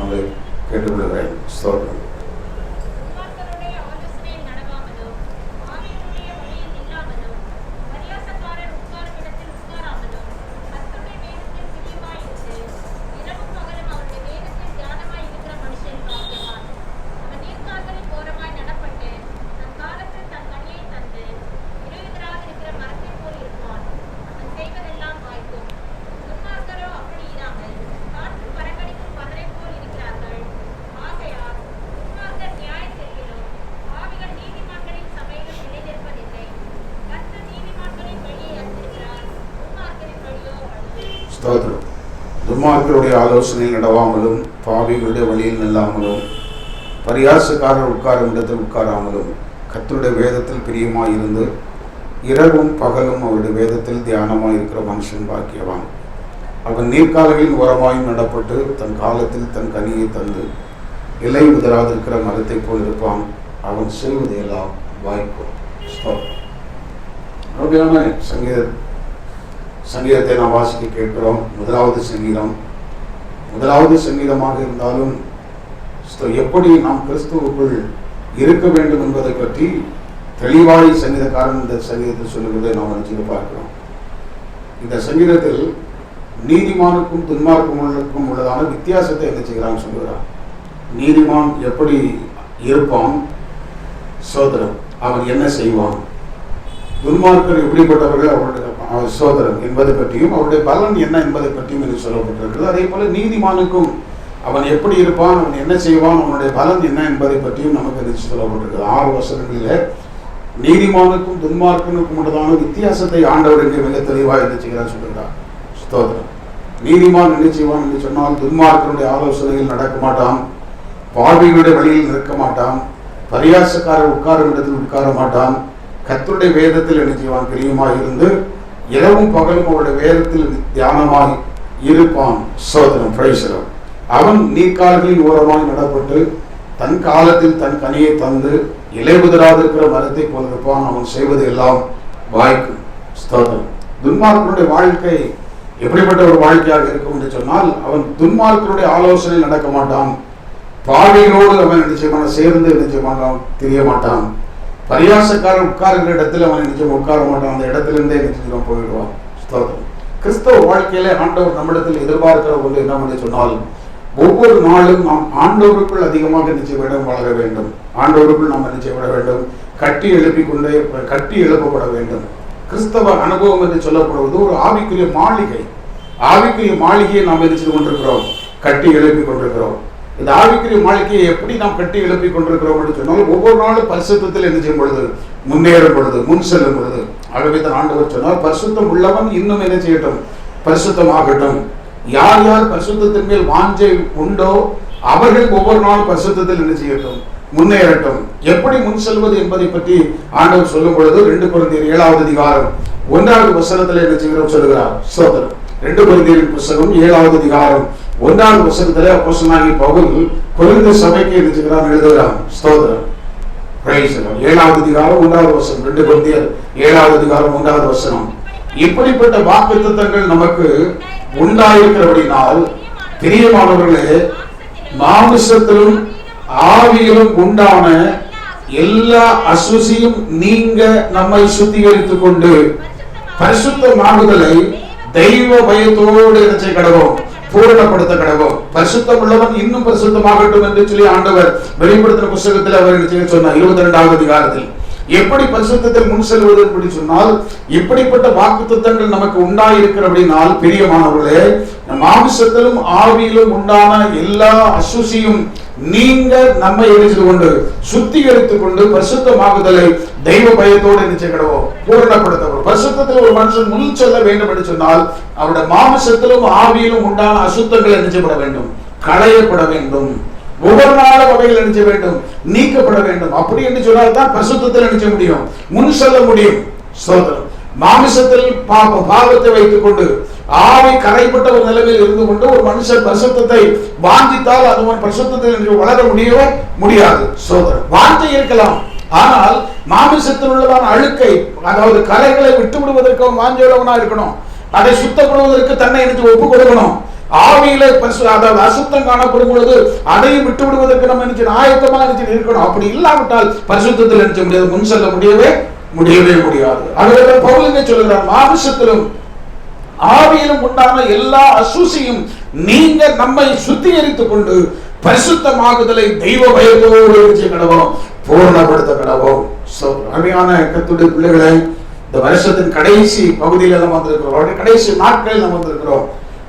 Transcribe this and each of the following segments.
நாமத்தை கேட்டுக்கொள்கிறேன். ஸ்தோத்திரம். ஸ்தோத்திரம். துன்மார்க்கருடைய ஆலோசனையில் நடவாமலும், பாவிகளுடைய வழியில் நில்லாமலும், பரியாசக்காரர் உட்காரும் இடத்தில் உட்காராமலும், கர்த்தருடைய வேதத்தில் பிரியமாயிருந்து இரவும் பகலும் அவருடைய வேதத்தில் தியானமாயிருக்கிற மனுஷன் பாக்கியவான். அவன் நீர்க்கால்களின் ஓரமாயும் நடப்பட்டு தன் காலத்தில் தன் கனியை தந்து இலை உதராதிருக்கிற மரத்தை போல் இருப்பான். அவன் செய்வதையெல்லாம் வாய்க்கும். சங்கீதத்தை நாம் வாசிக்க கேட்கிறோம். முதலாவது சங்கீதமாக இருந்தாலும் எப்படி நாம் கிறிஸ்துவுக்குள் இருக்க வேண்டும் என்பதை பற்றி தெளிவாய் சங்கீதக்காரன் இந்த சங்கீதத்தில் சொல்லுவதை நாம் நினைச்சு பார்க்கிறோம். இந்த சங்கீதத்தில் நீதிமானுக்கும் துன்மார்க்கமுக்கும் உள்ளதான வித்தியாசத்தை என்ன செய்கிறான் சொல்லுகிறான். நீதிமான் எப்படி இருப்பான், சோதரம் அவன் என்ன செய்வான், துன்மார்க்கர் எப்படிப்பட்டவர்கள் அவருடைய சோதரம் என்பதை பற்றியும் அவருடைய பலன் என்ன என்பதை பற்றியும் எனக்கு சொல்லப்பட்டிருக்கிறது. அதே போல நீதிமானுக்கும் அவன் எப்படி இருப்பான், அவன் என்ன செய்வான், அவனுடைய பலன் என்ன என்பதை பற்றியும் நமக்கு எனக்கு சொல்லப்பட்டிருக்கிறது. 6 வசனங்களில் நீதிமானுக்கும் துன்மார்க்கனுக்கும் உள்ளதான வித்தியாசத்தை ஆண்டவர் இங்கே மிக தெளிவாக என்ன செய்கிறார் சொல்லுகிறார். ஸ்தோத்திரம். நீதிமான் என்ன செய்வான் என்று சொன்னால், துன்மார்க்கனுடைய ஆலோசனையில் நடக்க மாட்டான், பாவிகளுடைய வழியில் நிற்க மாட்டான், பரியாசக்காரர் உட்காரும் இடத்தில் உட்கார மாட்டான், கர்த்தருடைய வேதத்தில் என்ன செய்வான், பிரியமாய் இருந்து இரவும் பகலும் அவருடைய வேதத்தில் தியானமாய் இருப்பான். சோதனம் பிரைசரம். அவன் நீர்க்கால்களின் ஓரமாய் நடப்பட்டு தன் காலத்தில் தன் கனியை தந்து இலை உதிராதிருக்கிற மரத்தை போல் இருப்பான். அவன் செய்வது எல்லாம் வாய்க்கும். ஸ்தோத்திரம். துன்மார்க்கனுடைய வாழ்க்கை எப்படிப்பட்ட ஒரு வாழ்க்கையாக இருக்கும் என்று சொன்னால், அவன் துன்மார்க்கனுடைய ஆலோசனை நடக்க மாட்டான், பாவிகளோடு அவன் நிச்சயமான சேர்ந்து நிச்சயமாக தெரிய மாட்டான், பரியாசக்காரன் உட்காருகிற இடத்துல அவன் நிச்சயம் உட்கார மாட்டான், அந்த இடத்திலிருந்தே நிச்சயம் போயிடுவான். ஸ்தோத்திரம். கிறிஸ்தவ வாழ்க்கையில ஆண்டவர் நம்மிடத்தில் எதிர்பார்க்கிற ஒன்று என்னவென்று சொன்னால், ஒவ்வொரு நாளும் நாம் ஆண்டவருக்குள் அதிகமாக நிச்சயம் வளர வேண்டும், ஆண்டவருக்குள் நாம் நிச்சயம் விட வேண்டும், கட்டி எழுப்பப்பட வேண்டும். கிறிஸ்தவ அனுபவம் என்று சொல்லப்படுவது ஒரு ஆவிக்குரிய மாளிகை. ஆவிக்குரிய மாளிகையை நாம் எதிர்த்து கொண்டிருக்கிறோம், கட்டி எழுப்பி கொண்டிருக்கிறோம். இந்த ஆவிக்குரிய மாளிகையை எப்படி நாம் கட்டி எழுப்பி கொண்டிருக்கிறோம் என்று சொன்னால், ஒவ்வொரு நாளும் பரிசுத்தத்தில் என்ன செய்யும் பொழுது, முன்னேறும் பொழுது, முன் செல்லும் பொழுது. ஆகவே தான் ஆண்டவர் சொன்னார், பரிசுத்தம் உள்ளவன் இன்னும் என்ன செய்யட்டும், பரிசுத்தமாகட்டும். யார் யார் பரிசுத்தத்தின் மேல் வாஞ்சை உண்டோ அவர்கள் ஒவ்வொரு நாளும் பரிசுத்தத்தில் என்ன செய்யட்டும், முன்னேறட்டும். எப்படி முன் செல்வது என்பதை பற்றி ஆண்டவர் சொல்லும் பொழுது 2 கொரிந்தியர் 7வது அதிகாரம் 1வது வசனத்தில் என்ன செய்கிறோம் சொல்லுகிறார். சோதரர் 2 கொரிந்தியரின் புத்தகம் 7வது அதிகாரம் 1வது வசனத்திலே அப்போஸ்தலனாகிய பவுல் கொரிந்து சபைக்கு என்ன செய்கிறார் எழுதுகிறார். ஸ்தோத்திரம். Praise the Lord. 7வது அதிகாரம் 1வது வசனம். 2 கொரிந்தியர் 7வது அதிகாரம் 1வது வசனம். இப்படிப்பட்ட வாக்குத்தத்தங்கள் நமக்கு உண்டாயிருக்கிறபடினால் பிரியமானவர்களே, மாமிசத்திலும் ஆவியிலும் உண்டான எல்லா அசுசியும் நீங்க நம்மை சுத்திகரித்துக் கொண்டு பரிசுத்தமாகுதலை தெய்வ பயத்தோடு இணைச்சை கடவோம், பூரணப்படுத்த கடவோம். பரிசுத்தம் உள்ளவன் இன்னும் பரிசுத்தமாகட்டும் என்று சொல்லி ஆண்டவர் வெளிப்படுத்தின புத்தகத்தில் அவர் என்ன சொன்னார் 22வது அதிகாரத்தில். எப்படி பரிசுத்தத்தில் முன் செல்வது என்று சொன்னால், இப்படிப்பட்ட வாக்குத்தத்தங்கள் நமக்கு உண்டாயிருக்கிறபடினால் பிரியமானவர்களே, மாமிசத்திலும் ஆவியிலும் உண்டான எல்லா அசுசியும் நீங்க நம்மை எரிந்து கொண்டு சுத்திகரித்துக் கொண்டு பரிசுத்தமாகுதலை தெய்வ பயத்தோடு நிச்சயம் கிடவோம், பூரணப்படுத்தப்படும். பரிசுத்தத்தில் ஒரு மனுஷன் முன் செல்ல வேண்டும் என்று சொன்னால், அவருடைய மாமிசத்திலும் ஆவியிலும் உண்டான அசுத்தங்கள் நிச்சயப்பட வேண்டும், களையப்பட வேண்டும். ஒவ்வொரு நாளும் அவைகள் நினைச்ச வேண்டும், நீக்கப்பட வேண்டும். அப்படி என்று சொன்னால் தான் பரிசுத்தத்தில் நினைச்ச முடியும், முன் செல்ல முடியும். சோதரம். மாமிசத்தில் பாவத்தை வைத்துக் கொண்டு ஆவி கரைப்பட்ட ஒரு நிலைமையில் இருந்து கொண்டு ஒரு மனுஷன் பரிசுத்தத்தை வாஞ்சித்தால் அதுவன் பரிசுத்தத்தில் வளர முடியவே முடியாது. சோதரம். வாஞ்சை இருக்கலாம், ஆனால் மாமிசத்தில் உள்ளதான அழுக்கை, அதாவது கரைகளை விட்டு விடுவதற்கு அவன் வாஞ்சையுள்ளவனா இருக்கணும், அதை சுத்தப்படுவதற்கு தன்னை நினைச்சு ஒப்பு கொடுக்கணும். ஆவியில அதாவது அசுத்தம் காணப்படும் பொழுது அதையும் விட்டு விடுவதற்கு நம்ம ஆயத்தமா இருக்கணும். அப்படி இல்லாவிட்டால் பரிசுத்தத்தில் நினைச்ச முடியாது, முன் செல்ல முடியவே முடியாது. அதுவே பவுல் என்ன சொல்கிறார், மாமிசத்திலும் ஆவியிலும் உண்டான எல்லா அசூசியும் நீங்க நம்மை சுத்திகரித்துக் கொண்டு பரிசுத்தமாகுதலை தெய்வ பயத்தோடு கடவோம், பூர்ணப்படுத்த கடவோம். அருமையான கர்த்தருடைய பிள்ளைகளை, இந்த வருஷத்தின் கடைசி பகுதியில் நம்ம வந்திருக்கிறோம், கடைசி நாட்களில் நம்ம வந்திருக்கிறோம்.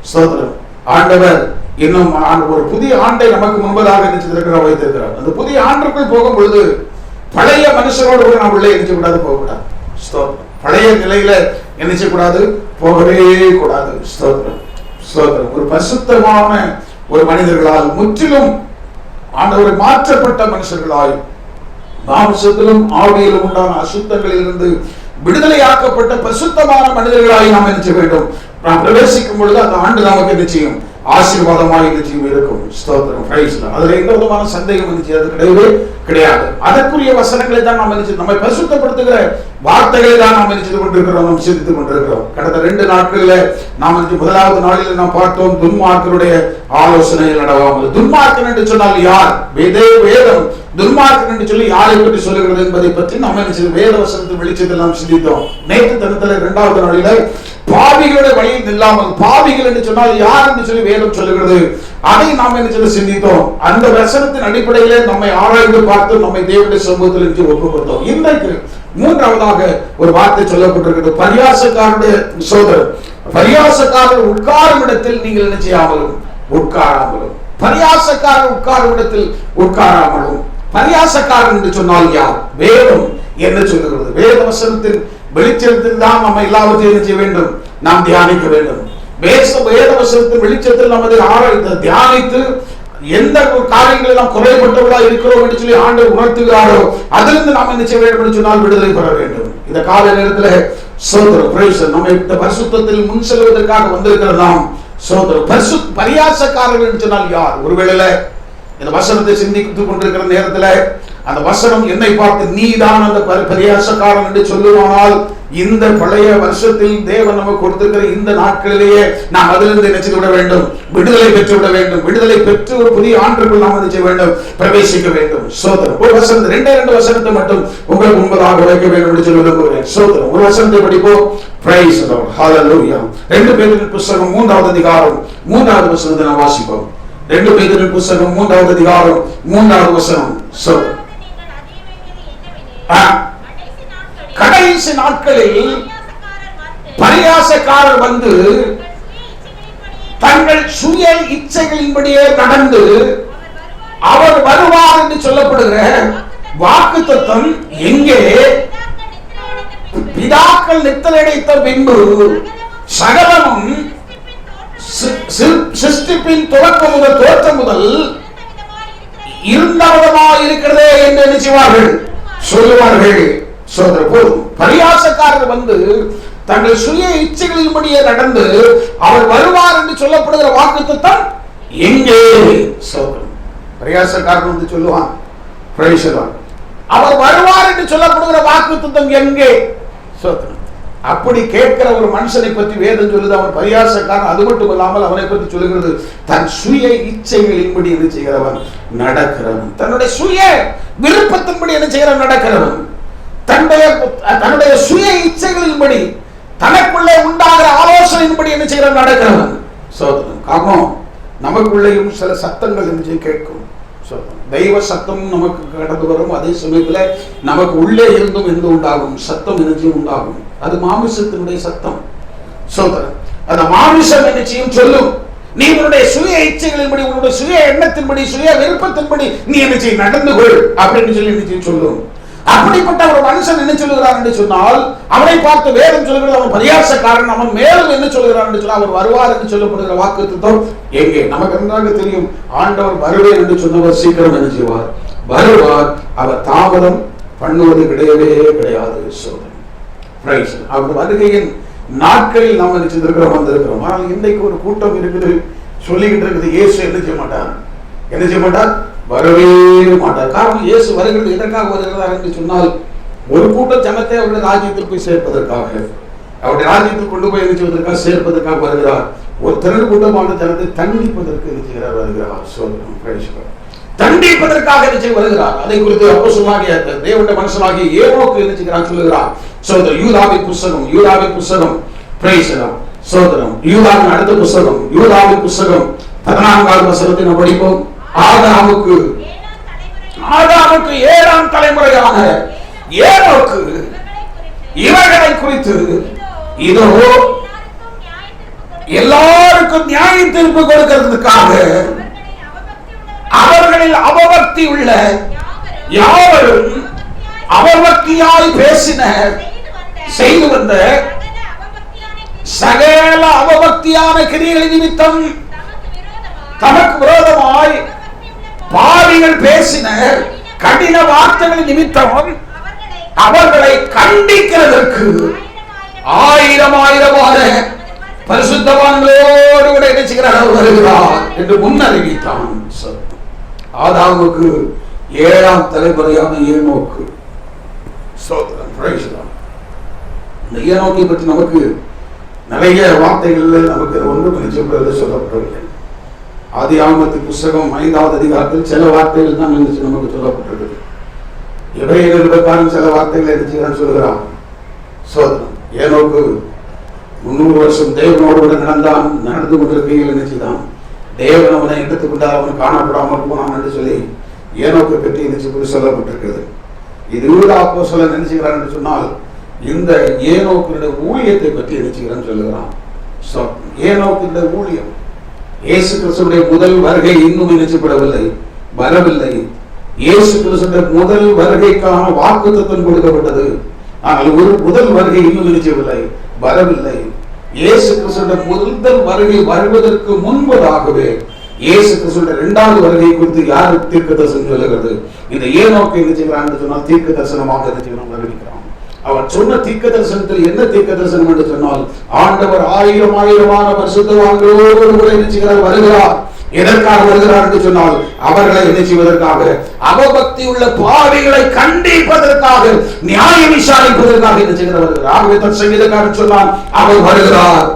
ஸ்தோத்திரம். ஆண்டவர் இன்னும் ஒரு புதிய ஆண்டை நமக்கு முன்பதாக வைத்திருக்கிறார். அந்த புதிய ஆண்டுக்குள் போகும் பொழுது பழைய மனுஷனோடு கூட நாம் உள்ளே கூடாது, போகக்கூடாது. ஸ்தோத்திரம். பழைய நிலையில கூடாது, போகவே கூடாது. ஸ்தோத்திரம். ஸ்தோத்திரம். ஒரு பரிசுத்தமான ஒரு மனிதர்களால், முற்றிலும் ஆண்டவரை மாற்றப்பட்ட மனுஷர்களாய், மாம்சத்திலும் ஆவியிலும் உண்டான அசுத்தங்களில் இருந்து விடுதலையாக்கப்பட்ட பரிசுத்தமான மனிதர்களாய் நாம் நினைச்ச வேண்டும். நாம் பிரவேசிக்கும் பொழுது அந்த ஆண்டு நமக்கு நிச்சயம் ஆசீர்வாதமாக நிச்சயம் இருக்கும். ஸ்தோத்திரம். அதுல எந்த விதமான சந்தேகம் அது கிடையாது. அதற்குரிய வசனங்களை தான் நாம் நம்மை பரிசுத்தப்படுத்துகிற வார்த்தைகளை தான் நாம் நினைச்சு கொண்டிருக்கிறோம், நாம் சிந்தித்துக் கொண்டிருக்கிறோம். கடந்த 2 நாட்களில் நாம் முதலாவது நாளில் நாம் பார்த்தோம், துன்மார்க்கருடைய ஆலோசனையில் நடவாமல். துன்மார்க்கன் என்று சொன்னால் யார்? வேதம் துன்மார்க்கன் என்று சொல்லி யாரை பற்றி சொல்லுகிறது என்பதை பற்றி நாம் வேத வசனத்தின் வெளிச்சத்தில் நாம் சிந்தித்தோம். நேற்று தினத்தில் 2வது நாளில பாவிகளுடைய வழியில் நில்லாமல், பாவிகள் என்று சொன்னால் யார் என்று சொல்லி வேதம் சொல்லுகிறது, அதை நாம் என்ன சிந்தித்தோம். அந்த வசனத்தின் அடிப்படையிலே நம்மை ஆராய்ந்து பார்த்து நம்மை தேவனுடைய சமூகத்தில் ஒப்பு கொடுத்தோம். இன்றைக்கு 3வதாக ஒரு வார்த்தை சொல்லப்பட்டிருக்கிறது, பரியாசக்காரருடைய சோதரர். பரியாசக்காரர் உட்காரும் இடத்தில் நீங்கள் என்ன செய்யாமலும் உட்காராமலும். பரியாசக்காரர் உட்காரும் இடத்தில் உட்காராமலும். பரியாசக்காரன் என்று சொன்னால் யார்? வேதம் என்ன சொல்லுகிறது? வேத வசனத்தின் வெளிச்சத்தில் தான் நம்ம எல்லாவற்றையும் என்ன செய்ய வேண்டும்? நாம் தியானிக்க வேண்டும். வேத வசனத்தின் வெளிச்சத்தில் நமது ஆராய்ந்து தியானித்து எந்த காரியங்களில் நாம் குறைபட்டவர்களா இருக்கிறோம் என்று சொல்லி ஆண்டவர் உணர்த்துகிறாரோ அதிலிருந்து நாம் என்ன செய்ய வேண்டும் என்று சொன்னால் விடுதலை பெற வேண்டும். இந்த கால நேரத்தில் சோதரம் நம்ம இந்த பரிசுத்தத்தில் முன் செல்வதற்காக வந்திருக்கிறது. நாம் சோதரம் பரியாசக்காரர்கள் என்று சொன்னால் யார்? ஒருவேளை இந்த வசனத்தை சிந்தித்துக் கொண்டிருக்கிற நேரத்தில் அந்த வசனம் என்னை பார்த்து நீதான் அந்த பரியாசக்காரன் என்று சொல்லுவானால், இந்த பழைய வருஷத்தில் தேவன் நமக்கு கொடுத்திருக்கிற இந்த நாட்களிலேயே நாம் அதிலிருந்து நினைச்சு விட வேண்டும், விடுதலை பெற்று விட வேண்டும். விடுதலை பெற்று ஒரு புதிய ஆண்டுக்குள் நாம் நினைச்ச வேண்டும், பிரவேசிக்க வேண்டும். சோதரம். ஒரு வசனத்தை 2 வசனத்தை மட்டும் உங்களுக்கு முன்பதாக வைக்க வேண்டும் என்று சொல்லி விரும்புகிறேன். சோதரம். ஒரு வசனத்தை படிப்போம். Praise the Lord. ஹல்லேலூயா. 2 பேதுரு புத்தகம் 3வது அதிகாரம் 3வது வசனத்தை நாம் வாசிப்போம். 2 பேதுரு புத்தகம் 3வது அதிகாரம் 3வது வசனம். சோதரம். கடைசி நாட்களில் பரியாசக்காரர் வந்து தங்கள் சுய இச்சைகளின்படியே நடந்து அவர் வருவார் என்று சொல்லப்படுகிற வாக்குத்தத்தம் எங்கே? பிதாக்கள் நித்தலடைத்த பின்பு சகலமும் சிருஷ்டிப்பின் துவக்கம் முதல் தோற்றம் முதல் இருந்தவிதமாக இருக்கிறதே என்று நினைச்சுவார்கள், சொல்லுவார்கள். போதும். பரியாசக்காரர் வந்து தங்கள் சுய இச்சைகளின்படியே நடந்து அவர் வருவார் என்று சொல்லப்படுகிற வாக்குத்தத்தம் எங்கே? பரியாசக்காரர் வந்து சொல்லுவான், அவர் வருவார் என்று சொல்லப்படுகிற வாக்குத்தத்தம் எங்கே? அப்படி கேட்கிற ஒரு மனுஷனை பற்றி வேதம் சொல்லுது, அவன் பரியாசக்காரன். அது மட்டும் இல்லாமல் அவனை பற்றி சொல்லுகிறது, தன் சுய இச்சைகளின்படி என்ன செய்கிறவன்? நடக்கிறவன். தன்னுடைய சுய விருப்பத்தின்படி என்ன செய்கிறவன்? நடக்கிறவன். தன்னுடைய சுய இச்சைகளின்படி தனக்குள்ளே உண்டாகிற ஆலோசனையின்படி என்ன செய்கிறவன்? நடக்கிறவன். காரணம், நமக்குள்ளேயும் சில சத்தங்கள் என்ன கேட்கும். தெய்வ சத்தம் நமக்கு கடந்து வரும். அதே சமயத்தில் நமக்கு உள்ளே இருந்தும் எந்த உண்டாகும்? சத்தம் நிச்சயம் உண்டாகும். அது மாமிசத்தினுடைய சத்தம். அந்த மாமிசம் நிச்சயம் சொல்லும், நீ உன்னுடைய சுய இச்சைகளின்படி, உன்னுடைய சுய எண்ணத்தின்படி, சுய விருப்பத்தின்படி நீ என்ன செய்ய நடந்து கொள் அப்படின்னு சொல்லி நிச்சயம் சொல்லும். அப்படிப்பட்ட ஒரு மனுஷன் என்ன சொல்லுகிறார் என்று சொன்னால், அவனை பார்த்து வேதம் சொல்லுகிறது அவன் பரியாசக்காரன். அவன் மேலும் என்ன சொல்லுகிறார் என்று சொன்னால், அவர் வருவார் என்று சொல்லப்படுகிற வாக்குத்தத்தம் எங்கே? நமக்கு நன்றாக தெரியும், ஆண்டவர் வருவேன் என்று சொன்னவர் சீக்கிரம் என்ன செய்வார்? வருவார். அவர் தாமதம் பண்ணுவது கிடையவே கிடையாது. அவர் வருகையின் நாட்களில் நாம் என்ன செய்திருக்கிறோம்? வந்திருக்கிறோம். ஆனால் இன்றைக்கு ஒரு கூட்டம் இருக்குது, சொல்லிக்கிட்டு இருக்குது, இயேசு என்ன செய்ய மாட்டார்? என்ன செய்ய மாட்டார்? வரவே மாட்டார். காரணம், இயேசு வருகிறது எதற்காக வருகிறார் என்று சொன்னால், ஒரு கூட்டம் ஜனத்தை அவருடைய ராஜ்யத்தில் போய் சேர்ப்பதற்காக, அவருடைய ராஜ்யத்தில் கொண்டு போய் என்ன செய்வதற்காக சேர்ப்பதற்காக வருகிறார். ஒரு திரள் கூட்டமான ஜனத்தை தண்டிப்பதற்கு இருக்கிறார் வருகிறார். சோதனம் தண்டிப்பதற்காக வருகிறார். அதை குறித்து அப்போஸ்தலனாகிய தேவனுடைய மனுஷனாகிய ஏனோக்கு என்ன சொல்லுகிறார். சோதரம் யூதாவின் புஸ்தகம் பிரைஸ் சோதரம் யூதாவின் அடுத்த புஸ்தகம் யூதாவின் புஸ்தகம் 14வது வசனத்தை நாம் படிப்போம். ஆதாமுக்கு 7ஆம் தலைமுறையான ஏனோக்கு இவர்களை குறித்து இதோ எல்லாருக்கும் நியாய தீர்ப்பு கொடுக்கிறதுக்காக அவர்களில் அவபக்தி உள்ள யாவரும் அவபக்தியாய் பேசின செய்து வந்த சகல அவபக்தியான கிரியைகள் நிமித்தம் தமக்கு விரோதமாய் பாவிகள் பேசின கடின வார்த்தைகள் நிமித்தம் அவர்களை கண்டிக்கிறதற்கு ஆயிரமான பரிசுத்தவான்களோடு கூட நினைச்சுகிறார் வருகிறார் என்று முன்னறிவித்தான். ஆதாமுக்கு 7ஆம் தலைமுறையான ஏனோக்கு. இந்த ஏனோக்கை பற்றி நமக்கு நிறைய வார்த்தைகள் நமக்கு ஒன்றும் சொல்லப்படவில்லை. ஆதியாகமத்து புஸ்தகம் 5வது அதிகாரத்தில் சில வார்த்தைகள் தான் நமக்கு சொல்லப்பட்டிருக்கிறது. எபிரேயர் சில வார்த்தைகளை சொல்லுகிறான். சோதனம் ஏனோக்கு 300 வருஷம் தேவனோடு கூட நடந்து கொண்டிருக்கையில் நினைச்சுதான் தேவன் அவனை எடுத்துக்கொண்டால் அவன் காணப்படாமல் போனான் என்று சொல்லி ஏனோக்கை பற்றி நினைச்சு சொல்லப்பட்டிருக்கிறது. இது யூதா அப்போஸ்தலன் நினைச்சுக்கிறான் என்று சொன்னால் இந்த ஏனோக்கினுடைய ஊழியத்தை பற்றி நினைச்சுக்கிறான்னு சொல்லுகிறான். ஏனோக்கினுடைய ஊழியம் இயேசு கிறிஸ்துடைய முதல் வருகை இன்னும் நினைச்சப்படவில்லை, வரவில்லை. இயேசு கிறிஸ்துடைய முதல் வருகைக்கான வாக்குத்தத்தம் கொடுக்கப்பட்டது. ஆனால் ஒரு முதல் வருகை இன்னும் நினைச்சவில்லை, வரவில்லை. இயேசு கிறிஸ்துடைய முதல் வருகை வருவதற்கு முன்பதாகவே இயேசு கிறிஸ்துடைய 2வது வருகை குறித்து யார் தீர்க்க தரிசனம் சொல்லுகிறது? இந்த ஏனோக்கை நினைச்சுக்கிறான்னு சொன்னால் தீர்க்க தரிசனமாக வருகிறான். அவர் சொன்ன தீர்க்க தரிசனத்தில் என்ன தீர்க்க தரிசனம் என்று சொன்னால் ஆண்டவர் ஆயிரமான பரிசுத்தவான்களோடு கூட நினைச்சுகிறார் வருகிறார். எதற்காக வருகிறார் என்று சொன்னால் அவர்களை என்ன செய்வதற்காக, அவபக்தி உள்ள பாவிகளை கண்டிப்பதற்காக, நியாயம் விசாரிப்பதற்காக என்ன செய்கிறார் வருகிறார். ஆகவே தன் சங்கீதக்காரன் சொன்னான் அவர் வருகிறார்,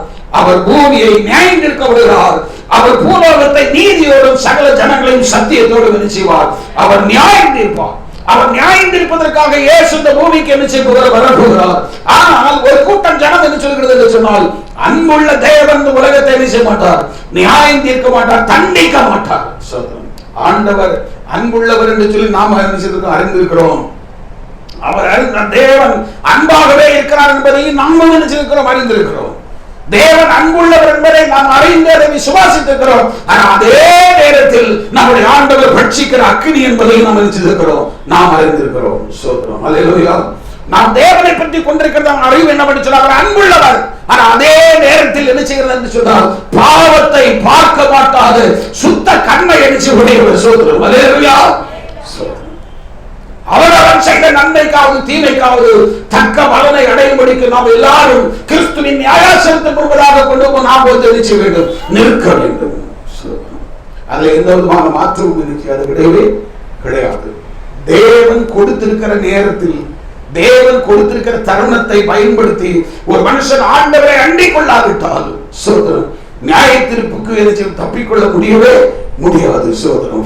அவர் பூமியை நியாயம் நிற்க விடுகிறார், அவர் பூலோகத்தை நீதியோடும் சகல ஜனங்களையும் சத்தியத்தோடும் என்ன செய்வார், அவர் நியாயம் தீர்ப்பார். அவர் நியாயம் தீர்ப்பதற்காக இயேசு இந்த பூமிக்கு என்ன செய்கிறார், வரப்போகிறார். ஆனால் ஒரு கூட்டம் ஜனம் என்ன சொல்கிறது என்று சொன்னால் அன்புள்ள தேவன் உலகத்தை என்ன செய்ய மாட்டார், நியாயம் தீர்க்க மாட்டார், தண்டிக்க மாட்டார். ஆண்டவர் அன்புள்ளவர் என்று சொல்லி நாம் அறிந்திருக்கிறோம். அவர் தேவன் அன்பாகவே இருக்கிறார் என்பதையும் நாம் நினைச்சிருக்கிறோம், அறிந்திருக்கிறோம். தேவன் அன்புள்ளவர் என்பதை நாம் அறிந்ததை விசுவாசித்திருக்கிறோம். ஆனால் அதே நேரத்தில் நம்முடைய ஆண்டவர் பட்சிக்கிற அக்கினி என்பதையும் நாம் நினைச்சிருக்கிறோம், நாம் அறிந்திருக்கிறோம். ஸ்தோத்திரம், அல்லேலூயா. நாம் தேவனை பற்றி கொண்டிருக்கிற அறிவு என்ன பண்ணி சொன்னால் அவர் அன்புள்ளவர். ஆனால் அதே நேரத்தில் என்ன செய்கிறது என்று சொன்னால் பாவத்தை பார்க்க மாட்டாத சுத்த கண்ணை எரிச்சு உடையவர். ஸ்தோத்திரம், அல்லேலூயா. அவரவர் செய்த நன்மைக்காவது தீமைக்காவது தக்க பலனை அடையும்படிக்கு நாம் எல்லாரும் கிறிஸ்துவின் நியாயாசனத்துக்கு முன்பதாக கொண்டு நாம் தெரிவிக்க வேண்டும், நிற்க வேண்டும். அதுல எந்த விதமான மாற்றமும் அது கிடையவே கிடையாது. தேவன் கொடுத்திருக்கிற நேரத்தில், தேவன் கொடுத்திருக்கிற தருணத்தை பயன்படுத்தி ஒரு மனுஷன் ஆண்டவரை அண்டிக் கொள்ளாவிட்டால் சோதரம் நியாய தீர்ப்புக்கு தப்பிக்கொள்ள முடியவே முடியாது. சோதரம்.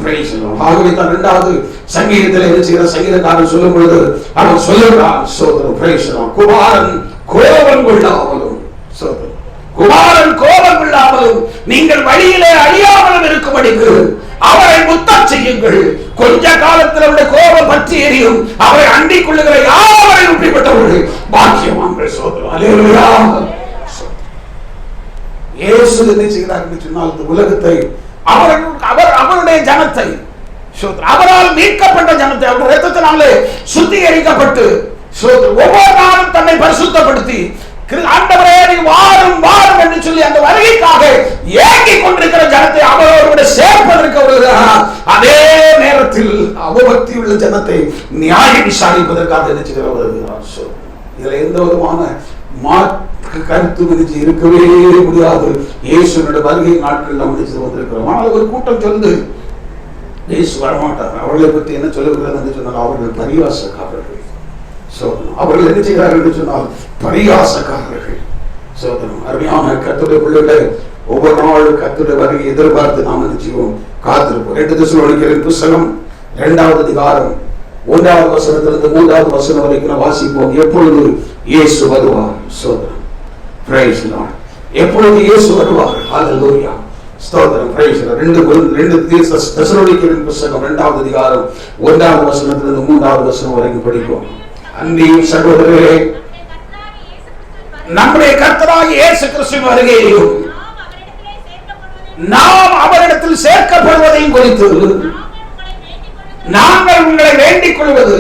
ஆகவே தான் 2வது சங்கீதத்தில் என்ன செய்கிற சங்கீதக்காரன் சொல்லும் பொழுது அவன் சொல்லுகிறான், சோதரம், குமாரன் கோபம் கொள்ளாமலும், சோதரம், குமாரன் கோபம் கொள்ளாமலும் நீங்கள் வழியிலே அழியாமலும் இருக்கும்படிக்கு அவரை முத்தம் செய்யுங்கள். கொஞ்ச காலத்தில் அவருடைய கோபம் பற்றி எரியும். அவரை அண்டிக் கொள்ளுகிற யாவரையும் இப்படிப்பட்டவர்கள் பாக்கியவான்கள். சோதரம், அல்லேலூயா. இயேசு என்ன செய்கிறார் என்று சொன்னால் இந்த உலகத்தை அவருடைய ஜனத்தை, அவரால் மீட்கப்பட்ட ஜனத்தை, அவருடைய இரத்தத்தினாலே சுத்திகரிக்கப்பட்டு ஒவ்வொரு நாளும் தன்னை பரிசுத்தப்படுத்தி ஆண்டவரே வாரும் வாரும் என்று சொல்லி அந்த வருகைக்காக ஏங்கிக் கொண்டிருக்கிற ஜனத்தை அவரோடு சேர்ப்பதற்கு வருகிறார். அதே நேரத்தில் அவபக்தி உள்ள ஜனத்தை நியாயம் விசாரிப்பதற்காக வருகிறார். இதுல எந்த விதமான கருத்து விதிச்சு இருக்கவே முடியாது. இயேசுனுடைய வருகை நாட்கள் நாம் வந்திருக்கிறோம். ஆனால் ஒரு கூட்டம் சொல்லுது இயேசு வரமாட்டார். அவர்களை பற்றி என்ன சொல்லுகிறது என்று சொன்னால் அவர்கள் பரியாசக்காரர்கள். அவர்கள் என்ன செய்கிறார்கள் என்று சொன்னால் பரியாசக்காரர்கள். சோதனம், அருமையான கர்த்தருடைய பிள்ளைகளே, ஒவ்வொரு நாளும் கர்த்தருடைய வருகை எதிர்பார்த்து நாம் நிச்சயம் காத்திருப்போம். 2 தெசலோனிக்கேயர் புத்தகம் 2வது அதிகாரம் 1வது வசனத்திலிருந்து 3வது வசனம் வரைக்கும் வாசிப்போம். எப்பொழுது இயேசு வருவார்? ஸ்தோத்திரம், பிரைஸ் தி லார்ட். எப்பொழுது இயேசு வருவார்? ஹalleluya, ஸ்தோத்திரம், பிரைஸ் தி லார்ட். 2 தெசலோனிக்கேயர் புத்தகம் 2வது அதிகாரம் 1வது வசனத்திலிருந்து 3வது வசனம் வரைக்கும் படிப்போம். அன்பின் சகோதரரே, நம்முடைய கர்த்தராகிய இயேசு கிறிஸ்துவின் வருகையையும் நாம் அவரிடத்தில் சேர்க்கப்படுவதையும் குறித்து நாங்கள் உங்களை வேண்டிக் கொள்வது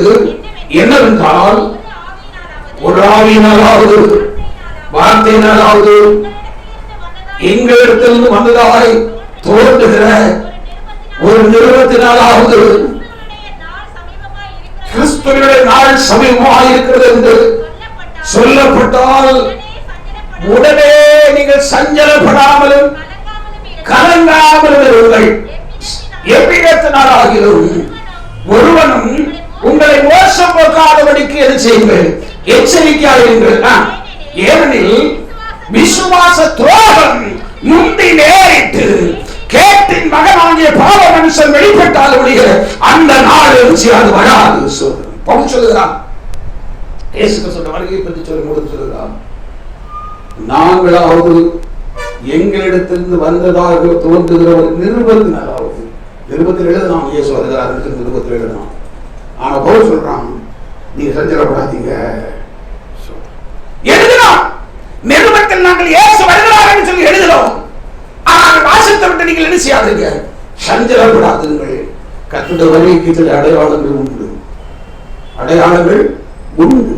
என்னவென்றால், ஒரு ஆவியினாலாவது வார்த்தையினாலாவது எங்களிடத்திலிருந்து வந்ததாய் தோன்றுகிற ஒரு நிறுவனத்தினாலாவது கிறிஸ்துவினுடைய நாள் சமீபமாக இருக்கிறது என்று சொல்லப்பட்டால் உடனே நீங்கள் சஞ்சலப்படாமலும் கலங்காமலும் இருங்கள். எவ்விடத்தினாலும் ஒருவனும் உங்களை மோசம் போக்காதபடிக்கு எது செய்யுங்கள், எச்சரிக்கையாயிருங்கள். ஏனெனில் விசுவாச துரோகம் முந்தி நேரிட்டு கேட்டின் மகனாகிய பாவ மனுஷன் வெளிப்பட்டால் அந்த நாள் அது வராது. பவுல் சொல்லுகிறான், இயேசு கிறிஸ்துவின் வருகையை பற்றி சொல்லும்போது சொல்லுகிறான், நாங்களாவது எங்களிடத்திலிருந்து வந்ததாக தோன்றுகிற ஒரு நிருபத்தினாலாவது, நிருபத்தில் எழுதலாம் இயேசு வருகிறார் என்று நிருபத்தில் எழுதலாம். ஆனா பவுல் சொல்றான், நீங்க சஞ்சலப்படாதீங்க, எழுதலாம். நிருபத்தில் நாங்கள் இயேசு வருகிறார் என்று சொல்லி எழுதுகிறோம். ஆனால் வாசித்து விட்டு நீங்கள் என்ன செய்யாதீங்க, சஞ்சலப்படாதீர்கள். கர்த்தருடைய வருகைக்கு சில அடையாளங்கள் உண்டு, அடையாளங்கள் உண்டு.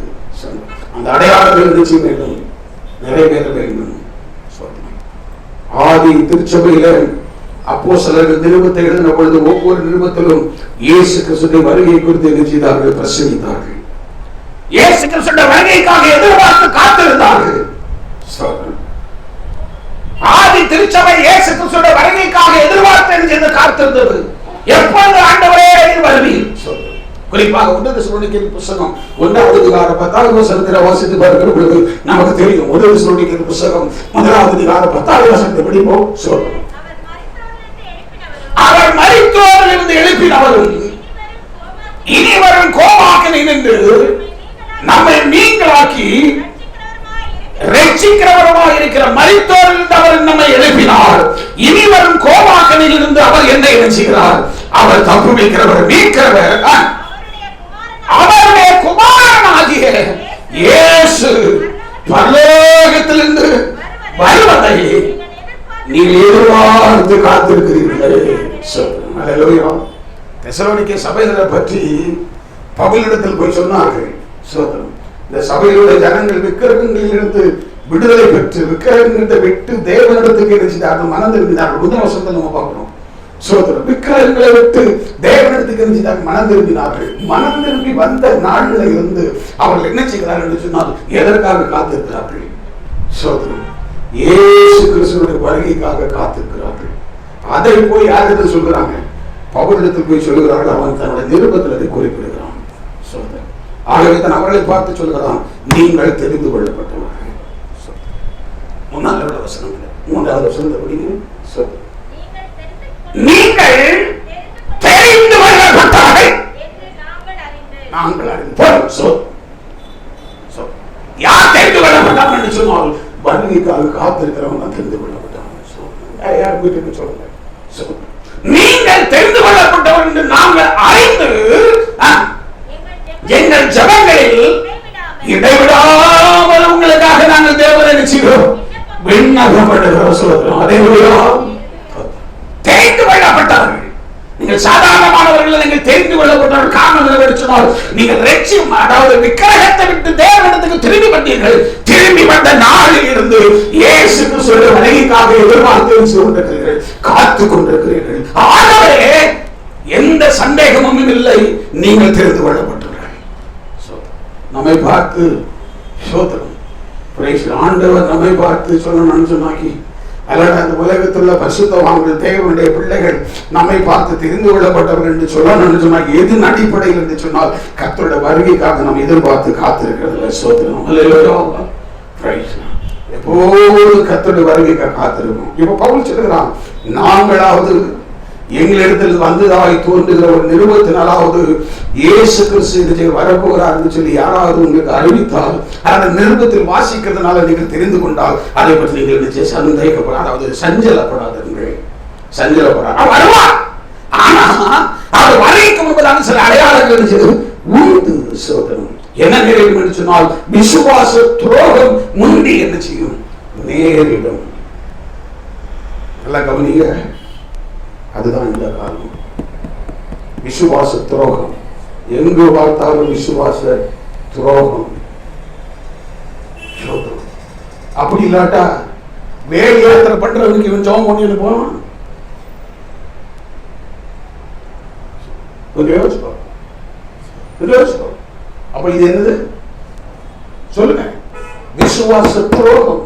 அந்த அடையாளங்கள் நிச்சயம் வேண்டும், நிறைவேற வேண்டும். ஆதி திருச்சபையில அப்போஸ்தலர்கள் நிருபத்தை எழுதின பொழுது ஒவ்வொரு நிருபத்திலும் இயேசு கிறிஸ்துவின் வருகை குறித்து என்ன செய்தார்கள்? பிரசங்கித்தார்கள். இயேசு கிறிஸ்துவின் வருகைக்காக எதிர்பார்த்து காத்திருந்தார்கள். ஆதி திருச்சபை இயேசு கிறிஸ்துவின் வருகைக்காக எதிர்பார்த்து காத்திருந்தது. எப்பொழுது ஆண்டவரே வருவீர்? குறிப்பாக 1 தெசலோனிக்கேயர் புத்தகம் 1வது அதிகாரம் 10வது வசனத்தை வாசித்து பார்க்கிற பொழுது நமக்கு தெரியும். 1 தெசலோனிக்கேயர் புத்தகம் 1வது அதிகாரம் 10வது வசனத்தை படிப்போம். அவர் மரித்தோரிலிருந்து எழுப்பினவரும் இனி வரும் கோபாக்கினை நின்று நம்மை நீங்களாக்கி ரட்சிக்கிறவருமாக இருக்கிற மரித்தோரிலிருந்து அவர் நம்மை எழுப்பினார். இனி வரும் கோபாக்கினையில் இருந்து அவர் என்ன செய்கிறார்? அவர் தப்பு வைக்கிறவர், மீட்கிறவர், அவருடைய குமாரனாகிய இயேசு பரலோகத்திலிருந்து வருவதை நீங்கள் எதிர்பார்த்து காத்திருக்கிறீர்களே. அல்லேலூயா. தெசலோனிக்கே சபைகளை பற்றி பவுலிடத்தில் போய் சொன்னார்கள். இந்த சபையிலுள்ள ஜனங்கள் விக்கிரகங்களிலிருந்து விடுதலை பெற்று விக்கிரகங்களை விட்டு தேவனிடத்துக்கு இருந்துச்சு மனம் திரும்பினார்கள். முதல் வருஷத்தில் நம்ம பார்க்கிறோம். விக்கிரகங்களை விட்டு தேவனிடத்துக்கு இருந்துச்சு மனம் திரும்பினார்கள். மனம் திரும்பி வந்த நாளில் இருந்து அவர்கள் என்ன செய்கிறார்கள் என்று சொன்னால் எதற்காக காத்திருக்கிறார்கள்? இயேசு கிறிஸ்துவின் வருகைக்காக காத்திருக்கிறார்கள். அதை போய் யாரிடத்தில் சொல்கிறாங்க? பவுலிடத்தில் போய் சொல்லுகிறார்கள். அவன் தன்னுடைய நிருபத்தில் அதை குறிப்பிடுகிறான். ஆகவே தான் அவர்களை பார்த்து சொல்கிறான், நீங்கள் தெரிந்து கொள்ளப்பட்டவர்கள். முன்னால் வசனம் 3வது வசனத்தை படிங்க. நீங்கள் தெரிந்து கொள்ளப்பட்டவர்கள் நாங்கள் அறிந்து. யார் தெரிந்து கொள்ளப்பட்டார்கள் என்று சொன்னால் வருகைக்காக காத்திருக்கிறவங்க தெரிந்து கொள்ளப்பட்டவர்கள். யார் வீட்டுக்கு சொல்லுங்க. நீங்கள் தெரிந்து கொள்ளப்பட்டவர்கள் என்று நாங்கள் அறிந்து எங்கள் ஜபங்களில் இடைவிடாமல் உங்களுக்காக நாங்கள் தேவனை நிச்சயம் விண்ணப்பப்படுகிறோம். சொல்லுகிறோம். அதே தெரிந்து கொள்ளப்பட்டவர்கள். நீங்கள் சாதாரணமானவர்கள், நீங்கள் தெரிந்து கொள்ளப்பட்டவர்கள். காரணம் சொன்னால் நீங்கள் ரட்சியம், அதாவது விக்கிரகத்தை விட்டு தேவனிடத்துக்கு திரும்பி வந்தீர்கள். திரும்பி வந்த நாளில் இருந்து இயேசு கிறிஸ்துவின் வருகைக்காக எதிர்பார்த்து கொண்டிருக்கிறீர்கள், காத்துக் கொண்டிருக்கிறீர்கள். ஆகவே எந்த சந்தேகமும் இல்லை, நீங்கள் தெரிந்து கொள்ளப்பட்டவர்கள். நம்மை பார்த்து ஆண்டவர் நம்மை பார்த்து சொல்லணும்னு சொன்னாக்கி, அல்லது அந்த உலகத்துள்ள பரிசுத்தவான்கள் தேவனுடைய பிள்ளைகள் நம்மை பார்த்து தெரிந்து கொள்ளப்பட்டவர்கள் என்று சொல்லணும்னு சொன்னாக்கி, எது அடிப்படையில் என்று சொன்னால் கர்த்தருடைய வருகைக்காக நாம் எதிர்பார்த்து காத்திருக்கிறது. எப்போது கர்த்தருடைய வருகைக்கு காத்திருக்கும். இப்ப பவுல் சொல்லுகிறான், நாங்களாவது எங்களிடத்தில் வந்ததாய் தோன்றுகிற ஒரு நிருபத்தினாலாவது இயேசு கிறிஸ்து வரப்போகிறார் என்று சொல்லி யாராவது உங்களுக்கு அறிவித்தால், அந்த நிருபத்தில் வாசிக்கிறதுனால நீங்கள் தெரிந்து கொண்டால் அதை பற்றி நீங்கள் நிச்சயம் சந்தேகப்படாது, அதாவது சஞ்சலப்படாதீர்கள். சஞ்சலப்படாது வருவார். ஆனா அவர் வரைக்கு முன்பதாக சில அடையாளங்கள் உண்டு. சோதனம் என்ன நேரிடும் என்று சொன்னால், விசுவாச துரோகம் முந்தி என்ன செய்யும்? நேரிடும். நல்ல கவனிங்க, அதுதான் இந்த காரணம். விசுவாச துரோகம் எங்கு பார்த்தாலும் விசுவாச துரோகம். அப்படி இல்லாட்டா வேலை யாத்திரை பண்றவனுக்கு இவன் ஜெபம் பண்ணி போவான். அப்ப இது என்னது சொல்லுங்க? விசுவாச துரோகம்.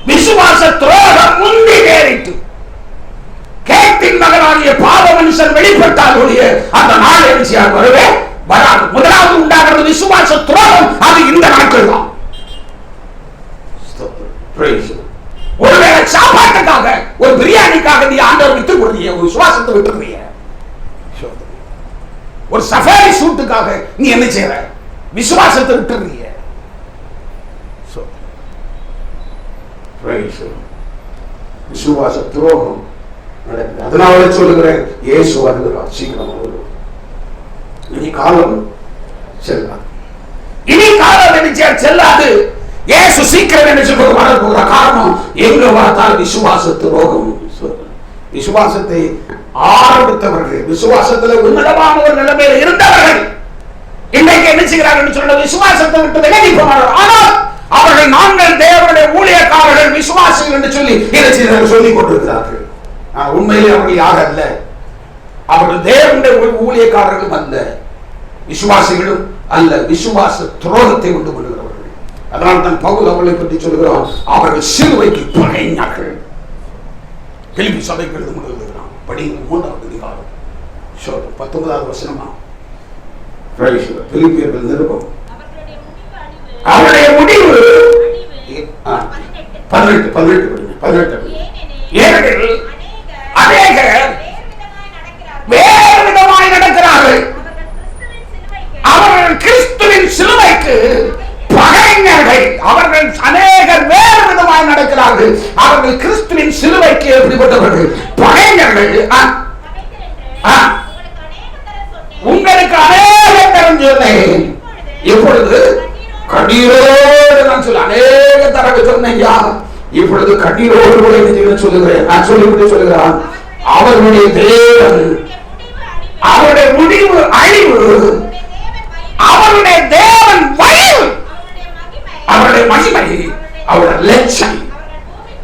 விசுவாச துரோகம் முந்தி நேரிட்டு கேட்டின் மகனாகிய பாவ மனுஷன் வெளிப்பட்டால் அந்த நாள் எழுச்சியாக வருவே வராது. முதலாவது உண்டாகிறது விசுவாச துரோகம். அது இந்த நாட்கள் தான். ஒருவேளை சாப்பாட்டுக்காக, ஒரு பிரியாணிக்காக நீ ஆண்டவர் விட்டு கொடுத்தீங்க, ஒரு விசுவாசத்தை விட்டுறீங்க. ஒரு சஃபாரி சூட்டுக்காக நீ என்ன செய்யற? விசுவாசத்தை விட்டுறீங்க. விசுவாச துரோகம் நடக்குது. அதனால சொல்லுகிறேன், இயேசு வருகிறார், சீக்கிரம் வருகிறார். இனி காலம் செல்லாது. இனி காலம் நினைச்சா செல்லாது. இயேசு சீக்கிரம் என்ன சொல்ல வரப்போகிற காரணம் எங்க பார்த்தால் விசுவாச துரோகம். விசுவாசத்தை ஆரம்பித்தவர்கள், விசுவாசத்தில் உன்னதமான ஒரு நிலைமையில் இருந்தவர்கள் இன்றைக்கு என்ன செய்கிறார்கள் சொல்ல விசுவாசத்தை விட்டு விலகி போனார்கள். ஆனால் அவர்கள் நாங்கள் தேவனுடைய ஊழியக்காரர்கள், விசுவாசிகள் என்று சொல்லி என்ன செய்கிறார்கள்? சொல்லிக் கொண்டிருக்கிறார்கள். உண்மையிலே அவர்கள் யார் அல்ல, அவர்கள் தேவனுடைய ஊழியக்காரர்களும் அல்ல, விசுவாசிகளும் அல்ல, விசுவாச துரோகத்தை உண்டு கொள்கிறவர்கள். அதனால் தான் பவுல் அவர்களை பற்றி சொல்லுகிறான், அவர்கள் சிலுவைக்கு பகைஞர்கள். கேள்வி சபைக்கு எழுத முடிகிறான். படிங்க 3வது அதிகாரம் 19வது வசனமா பிலிப்பியர்கள் நிருபம். அவருடைய முடிவு 18. ஏனெனில் அநேகர் வேறு விதமாய் நடக்கிறார்கள். அவர்கள் கிறிஸ்துவின் சிலுவைக்கு பகைஞர்கள். அவர்கள் அநேகர் வேறு விதமாய் நடக்கிறார்கள். அவர்கள் கிறிஸ்துவின் சிலுவைக்கு எப்படிப்பட்டவர்கள்? பகைஞர்கள். உங்களுக்கு அநேக தரம் சொன்னேன். இப்பொழுது கண்ணீரோடு நான் சொல்ல அநேக தடவை சொன்னேன். இப்பொழுது கண்ணீரோடு கூட சொல்லுகிறேன். நான் சொல்லிவிட்டு சொல்லுகிறான், அவர்களுடைய தேவன், அவருடைய முடிவு அழிவு, அவருடைய தேவன் வயல், அவருடைய மகிமை, அவருடைய லட்சம்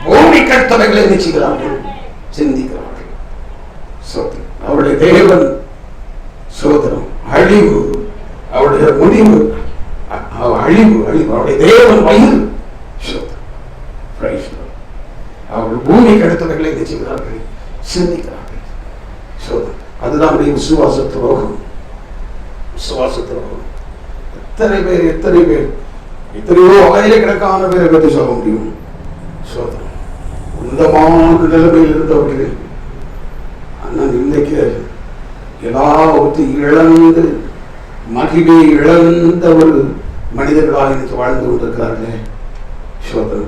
பூமி கட்டவைகளை நிச்சயிக்கிறார்கள், சிந்திக்கிறார்கள். அவருடைய தேவன் சோதனம் அழிவு, அவருடைய முடிவு அழிவு, அவருடைய தேவன் வயல், அவர்கள் பூமி கட்டவைகளை நிச்சயிக்கிறார்கள், சிந்திக்கிறார்கள். அதுதான் விசுவாச துரோகம். விசுவாச துரோகம். எத்தனை பேர் எத்தனையோ ஆயிரக்கணக்கான பேரை பற்றி சொல்ல முடியும். உன்னதமான நிலைமையில் இருந்தவர்கள் ஆனால் இன்னைக்கு எல்லாவற்றையும் இழந்து, மகிமையை இழந்த ஒரு மனிதர்களாக இன்னைக்கு வாழ்ந்து கொண்டிருக்கிறார்களே.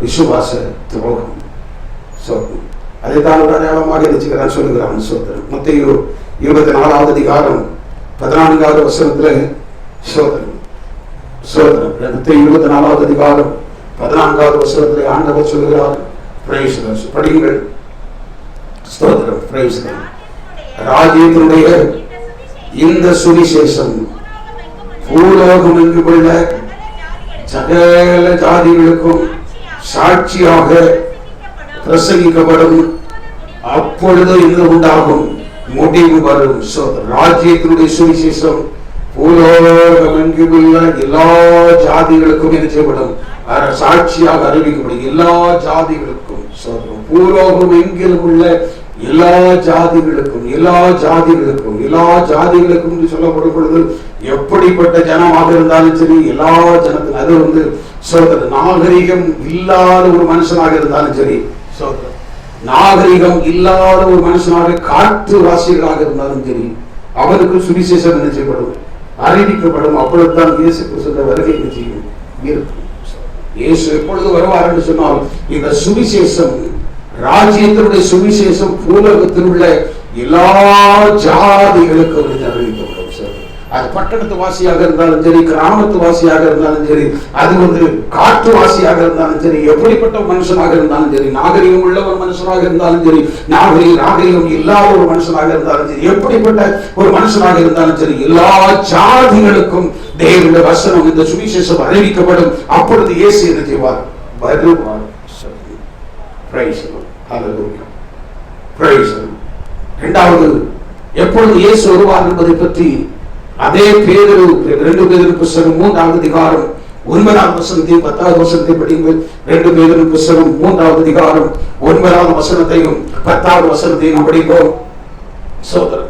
விசுவாச துரோகம். அதைத்தான் ஒரு அடையாளமாக நினைச்சுக்கிறான் சொல்லுகிறான். மத்தேயு 24வது அதிகாரம் 14வது வசனத்தில் மத்தேயு 24வது அதிகாரம் 14வது வசனத்தில் ஆண்டவர் சொல்லுகிறார், படியுங்கள். ராஜ்யத்தினுடைய இந்த சுவிசேஷம் பூலோகம் எங்குள்ள சகல ஜாதிகளுக்கும் சாட்சியாக பிரசங்கிக்கப்படும். அப்பொழுது இந்த உண்டாகும் முடிவு வரும். ராஜ்யத்தினுடைய சுவிசேஷம் பூலோகம் எங்குள்ள எல்லா ஜாதிகளுக்கும் என்ன செய்யப்படும்? சாட்சியாக அறிவிக்கப்படும். எல்லா ஜாதிகளுக்கும், பூலோகம் எங்கிலும் உள்ள எல்லா ஜாதிகளுக்கும், எல்லா ஜாதிகளுக்கும், எல்லா ஜாதிகளுக்கும் என்று சொல்லப்படும் பொழுது எப்படிப்பட்ட ஜனமாக இருந்தாலும் சரி, எல்லா ஜனத்திலும், அது சோதர நாகரிகம் இல்லாத ஒரு மனுஷனாக இருந்தாலும் சரி, சோதர நாகரிகம் இல்லாத ஒரு மனுஷனாக, காட்டு வாசிகளாக இருந்தாலும் சரி, அவருக்கு சுவிசேஷம் என்ன செய்யப்படும், அறிவிக்கப்படும். அப்பொழுதுதான் இயேசு கிறிஸ்துவின் வருகை என்ன செய்யும், இருக்கும். இயேசு எப்பொழுது வருவார் என்று சொன்னால், இந்த சுவிசேஷம், ராஜ்யத்தினுடைய சுவிசேஷம் பூலகத்தில் உள்ள எல்லா ஜாதிகளுக்கும் அறிவிக்கப்படும். அது பட்டணத்து வாசியாக இருந்தாலும் சரி, கிராமத்து வாசியாக இருந்தாலும் சரி, அது காட்டு வாசியாக இருந்தாலும் சரி, எப்படிப்பட்ட மனுஷனாக இருந்தாலும் சரி, நாகரிகம் உள்ள ஒரு மனுஷனாக இருந்தாலும் சரி, நாகரிகம் இல்லாத ஒரு மனுஷனாக இருந்தாலும் சரி, எப்படிப்பட்ட ஒரு மனுஷனாக இருந்தாலும் சரி, எல்லா ஜாதிகளுக்கும் தேவனுடைய வசனம், இந்த சுவிசேஷம் அறிவிக்கப்படும். அப்பொழுது இயேசு என்ன செய்வார், வருவார். இரண்டாவது, எப்பொழுது இயேசு வருவார் என்பதை பற்றி அதே பேதுரு 2 பேதுரு புத்தகம் 3வது அதிகாரம் 9வது வசனத்தையும் 10வது வசனத்தை படியுங்கள். 2 பேதுரு புத்தகம் 3வது அதிகாரம் 9வது வசனத்தையும் 10வது வசனத்தையும் படிப்போம். சோதரன்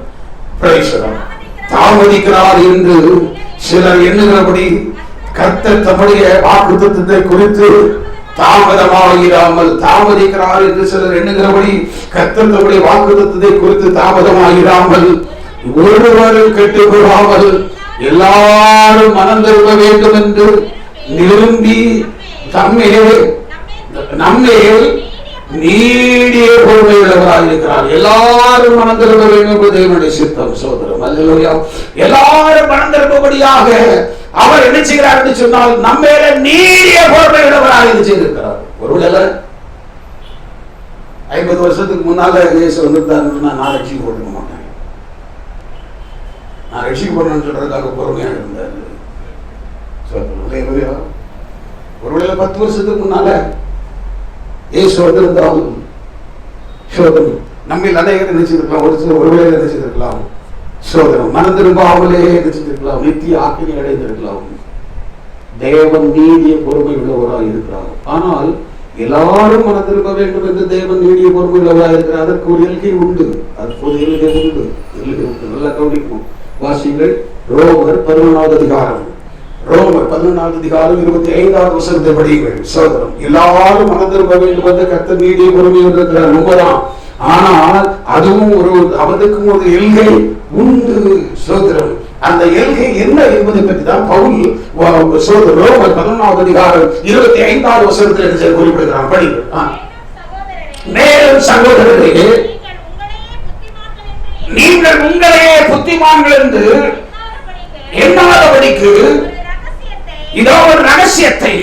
தாமதிக்கிறார் என்று சிலர் எண்ணுகிறபடி கர்த்தர் தம்முடைய வாக்குத்தத்தத்தை குறித்து தாமதமாகிறாமல், தாமதிக்கிறார் என்று சிலர் எண்ணுகிறபடி கர்த்தர் தம்முடைய வாக்குத்தத்தத்தை குறித்து தாமதமாகிறாமல், ஒருவரும் கெட்டுப் போகாமல் எல்லாரும் மனம் திரும்ப வேண்டும் என்று விரும்பி நம்மேல் நீடிய பொறுமையுள்ளவராக இருக்கிறார். எல்லாரும் மனம் திரும்ப வேண்டும் என்பது தேவனுடைய சித்தம். சோதரம் அல்லேலூயா. எல்லாரும் மனம் திரும்பும்படியாக அவர் என்ன செய்கிறார் என்று சொன்னால், நம்மேல நீடிய பொறுமையுள்ளவராக இருக்கிறார். ஒருவேளை 50 வருஷத்துக்கு முன்னால இயேசு வந்திருந்தாருன்னா நான் ரட்சிக்க போட்டுக்க மாட்டேன், நான் ரட்சிக்கப்படணும்னு சொல்றதுக்காக பொறுமையாக இருந்தார். ஒருவேளை 10 வருஷத்துக்கு முன்னால இயேசு வந்திருந்தாலும் சோதனை நம்மில் அநேகர் நினைச்சிருக்கலாம், ஒரு சில ஒருவேளை நினைச்சிருக்கலாம், சோதனை மனம் திரும்பாமலே நினைச்சிருக்கலாம், நித்திய ஆக்கினை அடைந்திருக்கலாம். தேவன் நீடிய பொறுமை உள்ளவராக இருக்கிறார். ஆனால் எல்லாரும் மனம் திரும்ப வேண்டும் என்று தேவன் நீடிய பொறுமை உள்ளவராக இருக்கிறார். அதற்கு ஒரு எல்கை உண்டு, அதற்கு ஒரு எல்கை உண்டு. நல்லா கவனிக்கும். வாசிங்கள் ரோமர் 11வது அதிகாரம், ரோமர் 11வது அதிகாரம் 25வது வசனத்தை படியுங்கள். சோதரம் எல்லாரும் மனம் திரும்ப வேண்டும் என்று கர்த்தர் நீடிய பொறுமை இருக்கிறார், உண்மைதான். ஆனால் அதுவும் அவனுக்கும் ஒரு எல்கை உண்டு. சோதரம் அந்த எல்கை என்ன என்பதை பற்றி தான் பவுல் ரோமர் 11வது அதிகாரம் 25வது வசனத்தில் குறிப்பிடுகிறான். படிங்கள். மேலும் சகோதரர்களே, நீங்கள் உங்களையே புத்திமான்கள் என்று எண்ணாதபடிக்கு இதோ ஒரு ரகசியத்தை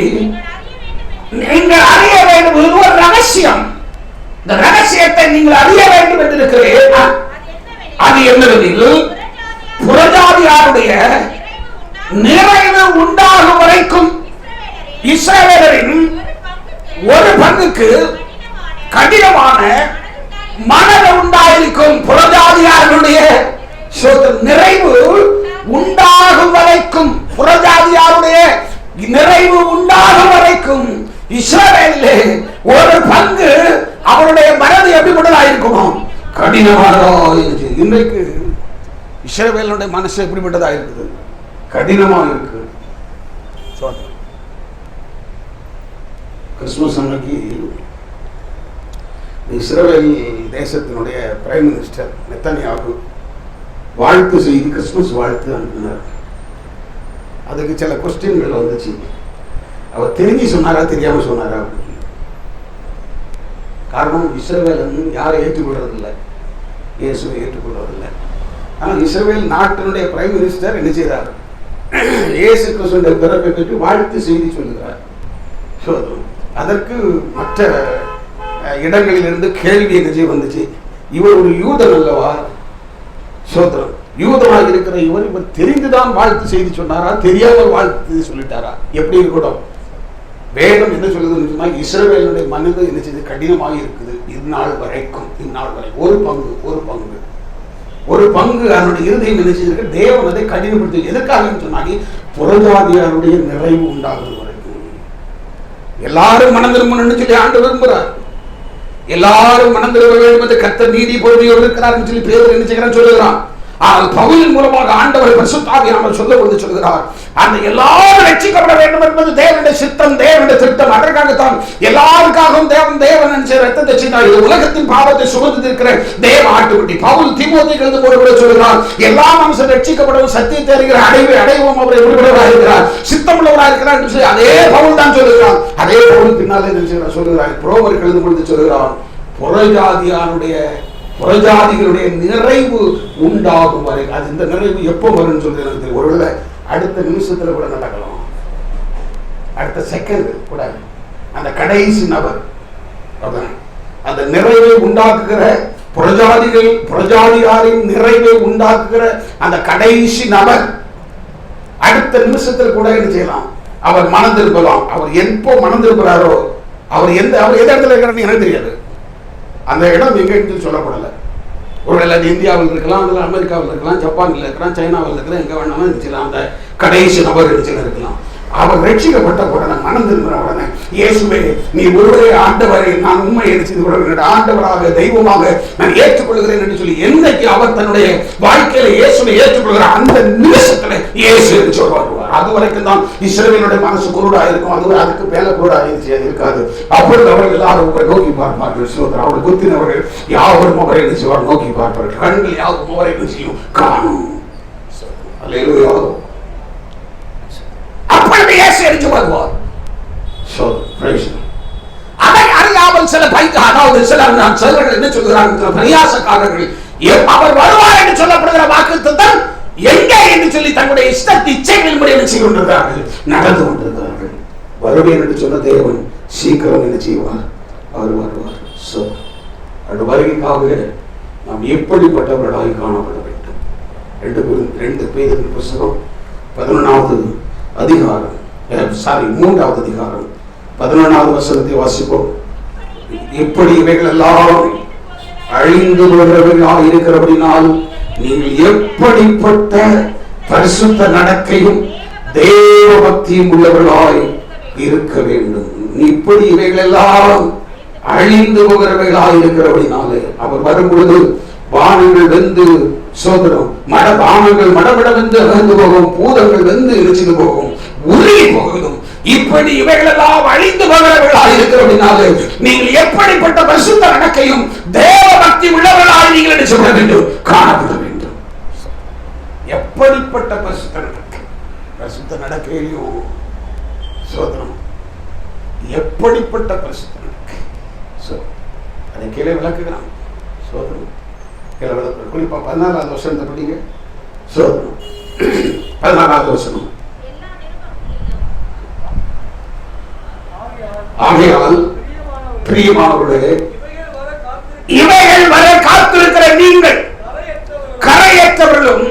நீங்கள் அறிய வேண்டும். இது ஒரு ரகசியம். இந்த ரகசியத்தை நீங்கள் அறிய வேண்டும் என்று இருக்கிறேன். அது என்னவெனில், புறஜாதியாருடைய நிறைவு உண்டாகும் வரைக்கும் இஸ்ரவேலரின் ஒரு பங்குக்கு கடினமான மனது உண்டாயிருக்கும். புறஜாதியாருடைய நிறைவு உண்டாகும் வரைக்கும், புறஜாதியாருடைய நிறைவு உண்டாகும் வரைக்கும் இஸ்ரவேலிலே ஒரு பங்கு அவருடைய மனது எப்படிப்பட்டதாயிருக்குமோ, கடினமானதா இருக்கு. இன்றைக்கு இஸ்ரவேலுடைய மனசு எப்படிப்பட்டதா இருக்குது, கடினமா இருக்கு. கிறிஸ்துமஸ் அன்னைக்கு இஸ்ரவேல் தேசத்தினுடைய பிரைம் மினிஸ்டர் நெத்தன்யாகு வாழ்த்து செய்து கிறிஸ்துமஸ் வாழ்த்து அனுப்பினார். அதுக்கு சில கொஸ்டின்கள் வந்துச்சு. அவர் தெரிஞ்சு சொன்னாரா தெரியாம சொன்னாரா? காரணம், இஸ்ரவேல் யாரை ஏற்றுக்கொள்றதில்லை, இயேசுவை ஏற்றுக்கொள்வதில்லை. ஆனால் இஸ்ரவேல் நாட்டினுடைய பிரைம் மினிஸ்டர் என்ன செய்கிறார், இயேசு கிறிஸ்துவின் பிறப்பை பற்றி வாழ்த்து செய்தி சொல்லுகிறார். அதற்கு மற்ற இடங்களிலிருந்து கேள்வி என்ன வந்துச்சு, இவர் ஒரு யூதன் அல்லவா? சோதரம் யூதனாக இருக்கிற இவர் தெரிந்துதான் வாழ்த்து செய்தி சொன்னாரா, தெரியாமல் வாழ்த்து சொல்லிட்டாரா? எப்படி இருக்கட்டும், வேதம் என்ன சொல்லுதுன்னு சொன்னா, இஸ்ரவேலுடைய மனது என்ன செய்து கடினமாக இருக்குது. இந்நாள் வரைக்கும் ஒரு பங்கு அதனுடைய இருதயம் என்ன செய்திருக்கு, தேவன் அதை கடினப்படுத்தி. எதற்காக சொன்னாங்க, புறஜாதியாருடைய நிறைவு உண்டாகுது வரைக்கும். எல்லாரும் மனம் திரும்பணும்னு சொல்லி ஆண்டு விரும்புகிறார். எல்லாரும் மனம் திரும்ப வேண்டும் என்று கர்த்தர் நீதி பொறுமையோடு இருக்கிறார் சொல்லி பேதர் என்ன செய்கிறான் சொல்லுகிறான். ஆனால் பவுலின் மூலமாக ஆண்டவர் பரிசுத்த ஆவியானவர் சொல்லும்போது சொல்கிறார், அந்த எல்லாரும் ரட்சிக்கப்பட வேண்டும் என்பது தேவனுடைய சித்தம், தேவனுடைய திட்டம். அதற்காகத்தான் எல்லாருக்காகவும் தேவன் ரத்தத்தை சிந்தார். இது உலகத்தின் பாவத்தை சுமந்து இருக்கிற தேவ ஆட்டுக்குட்டி. பவுல் தீமோத்தேயுக்கு எழுதும் போது சொல்கிறார், எல்லா மனுஷன் ரட்சிக்கப்படவும் சத்தியத்தை அறிகிற அடைவோம் அவரை விடுபடுவராக இருக்கிறார், சித்தமுள்ளவராக இருக்கிறார் என்று சொல்லி அதே பவுல் தான் சொல்லுகிறார். அதே பவுல் பின்னாலே சொல்லுகிறார், ரோமருக்கு எழுதும் பொழுது சொல்லுகிறார், புறஜாதிகளுடைய நிறைவு உண்டாகும் வரை. அது இந்த நிறைவு எப்போ வரும் சொல்றது? ஒருவேளை அடுத்த நிமிஷத்துல கூட நடக்கலாம், அடுத்த செகண்ட் கூட. அந்த கடைசி நபர் அந்த நிறைவை உண்டாக்குகிற புறஜாதியாரின் நிறைவை உண்டாக்குகிற அந்த கடைசி நபர் அடுத்த நிமிஷத்தில் கூட என்ன செய்யலாம்? அவர் மனம் திரும்பலாம். அவர் எப்போ மனம் திரும்புறாரோ, அவர் எந்த இடத்துல இருக்கிறான்னு எனக்கு தெரியாது. அந்த இடம் எங்க சொல்லப்படல. ஒருவேளை இந்தியாவில் இருக்கலாம், அதில் அமெரிக்காவில் இருக்கலாம், ஜப்பானில் இருக்கலாம், சைனாவில் இருக்கலாம், எங்க வேணாலும் இருந்துச்சுலாம். அந்த கடைசி நபர் இருக்கலாம். அவர் ரட்சிக்கப்பட்ட உடனே மனம் திரும்பின உடனே, இயேசுவே நீ ஒருவரே ஆண்டவரை, நான் உண்மை எடுத்து ஆண்டவராக தெய்வமாக நான் ஏற்றுக்கொள்கிறேன் என்று சொல்லி என்றைக்கு அவர் தன்னுடைய வாழ்க்கையில இயேசுவை ஏற்றுக்கொள்கிறார், அந்த நிமிஷத்துல இயேசு என்று சொல்வார். அது வரைக்கும் தான் இஸ்ரவேலுடைய மனசு குருடா இருக்கும். அதுக்கு மேல குருடா இருக்காது. அப்பொழுது அவர்கள் எல்லாரும் அவரை நோக்கி பார்ப்பார்கள். அவர்கள் குத்தினவர்கள் யாவரும் அவரை என்ன செய்வார்? நோக்கி பார்ப்பார்கள். கண்கள் யாவும் அவரை என்ன செய்யும்? காணும். அல்லேலூயா. அப்பொழுது இயேசு எரிச்சு வருவார். அதை அறியாமல் சில சிலர்கள் என்ன சொல்கிறார்கள்? பரியாசக்காரர்கள் அவர் வருவார் என்று சொல்லப்படுகிற வாக்குத்தத்தம் எங்கே என்று சொல்லி தன்னுடைய இச்சைகளின்படி என்ன செய்து கொண்டிருக்கிறார்கள்? நடந்து கொண்டிருக்கிறார்கள். வருவேன் என்று சொன்ன தேவன் சீக்கிரம் என்ன செய்வார்? அவர் வருவார். அந்த வருகைக்காக நாம் எப்படிப்பட்டவர்களாக காணப்பட வேண்டும்? 2 பேதுரு புத்தகம் 11வது அதிகாரம் 3வது அதிகாரம் 11வது வசனத்தை வாசிப்போம். இப்படி இவைகள் எல்லாம் அழிந்து வருகிறவர்களாக இருக்கிறபடினால் நீங்கள் எப்படிப்பட்ட பரிசுத்த நடக்கையும் தேவ பக்தியும் உள்ளவர்களாய் இருக்க வேண்டும். இப்படி இவைகள் எல்லாம் அழிந்து போகிறவர்களாக இருக்கிறபடினாலே அவர் வரும் பொழுது வானங்கள் வெந்து சோதரம் வானங்கள் மடமடவென்று அகழ்ந்து போகும், பூதங்கள் வெந்து எரிச்சு போகும், உருகி போகும். இப்படி இவைகளெல்லாம் அழிந்து போகிறவர்களாக இருக்கிறபடினாலே நீங்கள் எப்படிப்பட்ட பரிசுத்த நடக்கையும் தேவ பக்தி உள்ளவர்களாக நீங்கள் என்ன சொல்ல வேண்டும்? காணப்பட வேண்டும். எப்படிப்பட்ட பரிசுத்த நடக்கை? பரிசுத்த நடக்கையிலும் சோதரம் எப்படிப்பட்ட பரிசுத்த நடக்கை? அதை கீழே விளக்குகிறான். சோதரம் குறிப்பா 14வது வசனத்தை படிங்க. சோதரம் 14வது வசனம். ஆகையால் பிரியமானவர்களே, இவைகள் வர காத்திருக்கிற நீங்கள் கரையற்றவர்களும்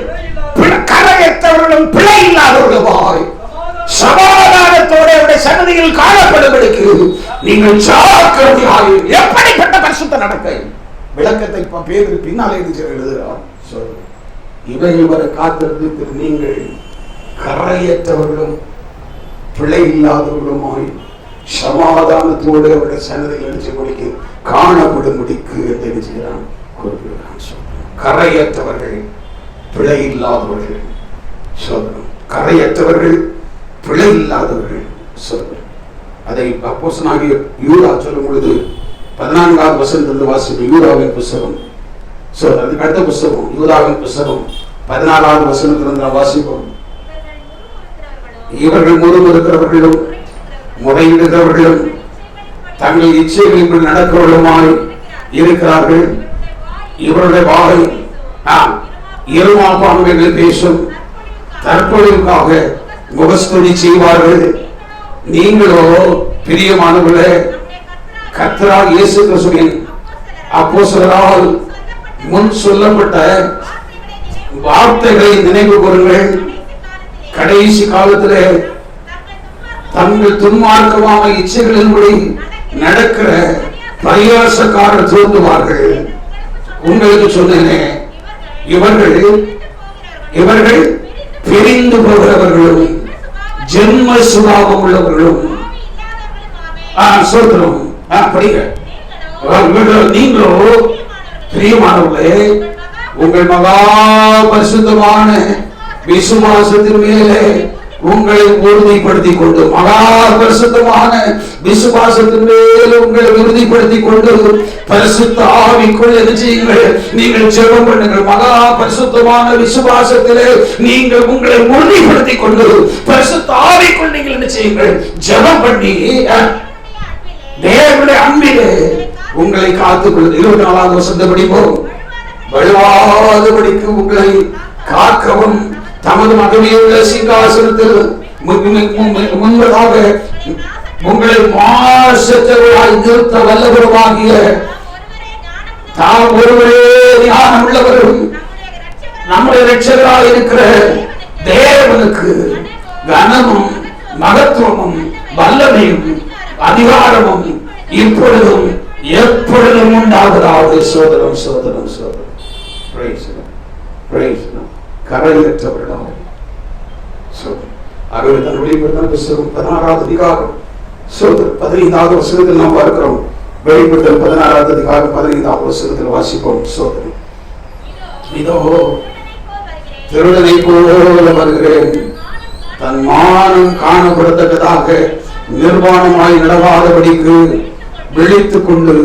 பிழை இல்லாதவர்களுமாய் சமாதானத்தோட சன்னதியில் காணப்படுவதற்கு நீங்கள் ஜாக்கிரதையாக. எப்படிப்பட்ட பரிசுத்த நடக்கை? விளக்கத்தை பேரு பின்னாலே எழுதுகிறார். இவைகள் வர காத்திருக்கிற நீங்கள் கரையற்றவர்களும் பிழை இல்லாதவர்களுமாய் சமாதானத்தோடு அவருடைய சன்னதியில் எழுச்சி காணப்படும்படிக்கு தெரிஞ்சுக்கிறான் குறிப்பிடுகிறான். கரையற்றவர்கள் பிழை இல்லாதவர்கள் சோதனம். கரையற்றவர்கள் பிழை இல்லாதவர்கள் சோதனம். அதை அப்போஸ்தலனாகிய யூதா சொல்லும் பொழுது 14வது வசனத்திலிருந்து வாசிக்கும். யூதாவின் புஸ்தகம், அதுக்கு அடுத்த புஸ்தகம் யூதாவின் புஸ்தகம் 14வது வசனத்திலிருந்து வாசிப்போம். இவர்கள் முறுமுறுக்கிறவர்களும் முறையிடுகிறவர்களும் தங்கள் இச்சைகளில் நடக்கிறவர்களுமாய் இருக்கிறார்கள். இவருடைய வாய் இருமாப்பான்மைகள் பேசும், தற்பொழுதுக்காக முகஸ்துதி செய்வார்கள். நீங்களோ பிரியமானவர்களே, கர்த்தராகிய இயேசு கிறிஸ்துவின் அப்போஸ்தலரால் முன் சொல்லப்பட்ட வார்த்தைகளை நினைவு கூறுங்கள். கடைசி காலத்திலே தங்கள் துன்மார்க்கமான இச்சைகளின்படி நடக்கிற பரியாசக்காரர் தோன்றுவார்கள். உங்களுக்கு சொன்னேனே, இவர்கள் பிரிந்து போகிறவர்களும் ஜென்ம சுபாவம் உள்ளவர்களும். நீங்களோ பிரியமானவர்களே, உங்கள் மகா பரிசுத்தமான விசுவாசத்தின் மேலே உங்களை உறுதிப்படுத்திக் கொண்டு, மகா பரிசுத்தமான விசுவாசத்தின் மேல் உங்களை உறுதிப்படுத்திக் கொண்டு பரிசுத்த ஆவிக்குள் என்ன செய்யுங்கள்? நீங்கள் ஜெபம் பண்ணுங்கள். மகா பரிசுத்தமான விசுவாசத்திலே நீங்கள் உங்களை உறுதிப்படுத்திக் கொண்டு பரிசுத்த ஆவிக்குள் நீங்கள் என்ன செய்யுங்கள்? ஜெபம் பண்ணி தேவனுடைய அன்பிலே உங்களை காத்துக்கொள்ளுங்கள். 24வது வசனத்தை படிப்போம். வழுவாதபடிக்கு உங்களை காக்கவும் தமது மகிமையுள்ள சிங்காசனத்தில் முன்பதாக உங்களை மாசற்றவர்களாய் நிறுத்த வல்லவருமாகிய தாம் ஒருவரே ஞானம் உள்ளவரும் நம்முடைய இரட்சகராக இருக்கிற தேவனுக்கு கனமும் மகத்துவமும் வல்லமையும் அதிகாரமும் இப்பொழுதும் எப்பொழுதும் உண்டாவதாவது. சோதரம் சோதரம் சோதரம் கரையற்றவர்களாக தன் வெளிப்படுத்தல் புத்தகம் 16வது அதிகாரம் 15வது வசனத்தில் நாம் பார்க்கிறோம். வெளிப்படுத்தல் 16வது அதிகாரம் 15வது வசனத்தில் வாசிப்போம். சோதனை, இதோ திருடனை போல வருகிறேன், தன் மானம் காணப்படத்தக்கதாக நிர்வாணமாய் நடவாதபடிக்கு விழித்துக் கொண்டு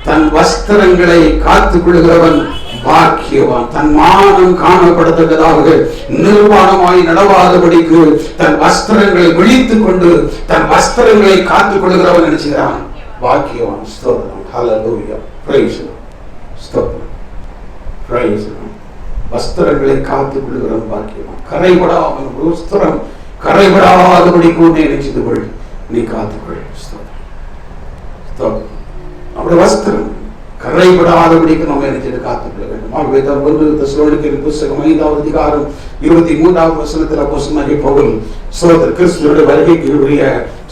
தன் வஸ்திரங்களை காத்துக் கொள்கிறவன் பாக்கியவான். தன் மானம் காணப்படத்தக்கதாக நிர்வாணமாய் நடவாதபடிக்கு தன் வஸ்திரங்களை விழித்துக் கொண்டு தன் வஸ்திரங்களை காத்துக் கொள்கிறவன் நினைச்சுகிறான் பாக்கியவான். ஸ்தோத்திரம், ஹல்லேலூயா, பிரைஸ் தி லார்ட், ஸ்தோத்திரம், பிரைஸ் தி லார்ட். வஸ்திரங்களை காத்துக் கொள்கிறவன் பாக்கியவான். கரைபடாமல் வஸ்திரம் கரைபடாதபடிக்கு உன்னை நினைச்சது கொள், நீ காத்துக்கொள். ஸ்தோத்திரம், ஸ்தோத்திரம். நம்முடைய வஸ்திரம் கரைபடாதபடிக்கு நம்ம நினைச்சிட்டு காத்துக்கொள்ள வேண்டும். ஆகவே தான் 1 தெசலோனிக்கேயர் புத்தகம் 5வது அதிகாரம் 23வது வசனத்தில் அப்போஸ்தலனாகிய பவுல் சோதர் கிறிஸ்துவினுடைய வருகைக்கு உரிய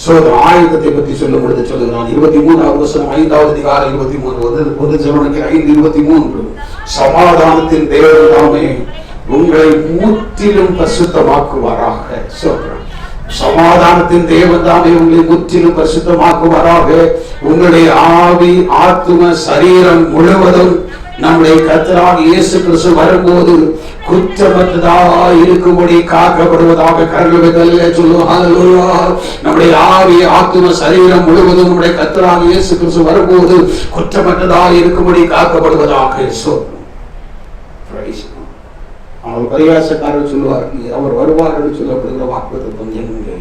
சோதர் ஆயுதத்தை பற்றி சொல்லும் பொழுது சொல்லுகிறான். 23வது வசனம் 5வது அதிகாரம் 23, 1 தெசலோனிக்கேயர் 5:23, சமாதானத்தின் தேவன் தாமே உங்களை முற்றிலும் பரிசுத்தமாக்குவாராக. சொல்றான், சமாதானத்தின் தேவன் தாமே உங்களை முற்றிலும் பரிசுத்தமாக்குவாராக. உங்களுடைய ஆவி ஆத்தும சரீரம் முழுவதும் நம்முடைய கர்த்தராகிய இயேசு கிறிஸ்து வரும்போது குற்றமற்றதாக இருக்கும்படி காக்கப்படுவதாக. கரங்களை சொல்லுவோம், ஹல்லேலூயா. நம்முடைய ஆவி ஆத்தும சரீரம் முழுவதும் நம்முடைய கர்த்தராகிய இயேசு கிறிஸ்து வரும்போது குற்றமற்றதாக இருக்கும்படி காக்கப்படுவதாக. அவர் பரிகாசக்காரர் சொல்லுவார், அவர் வருவார் என்று சொல்லப்படுகிற வாக்குத்தத்தம் எங்கே?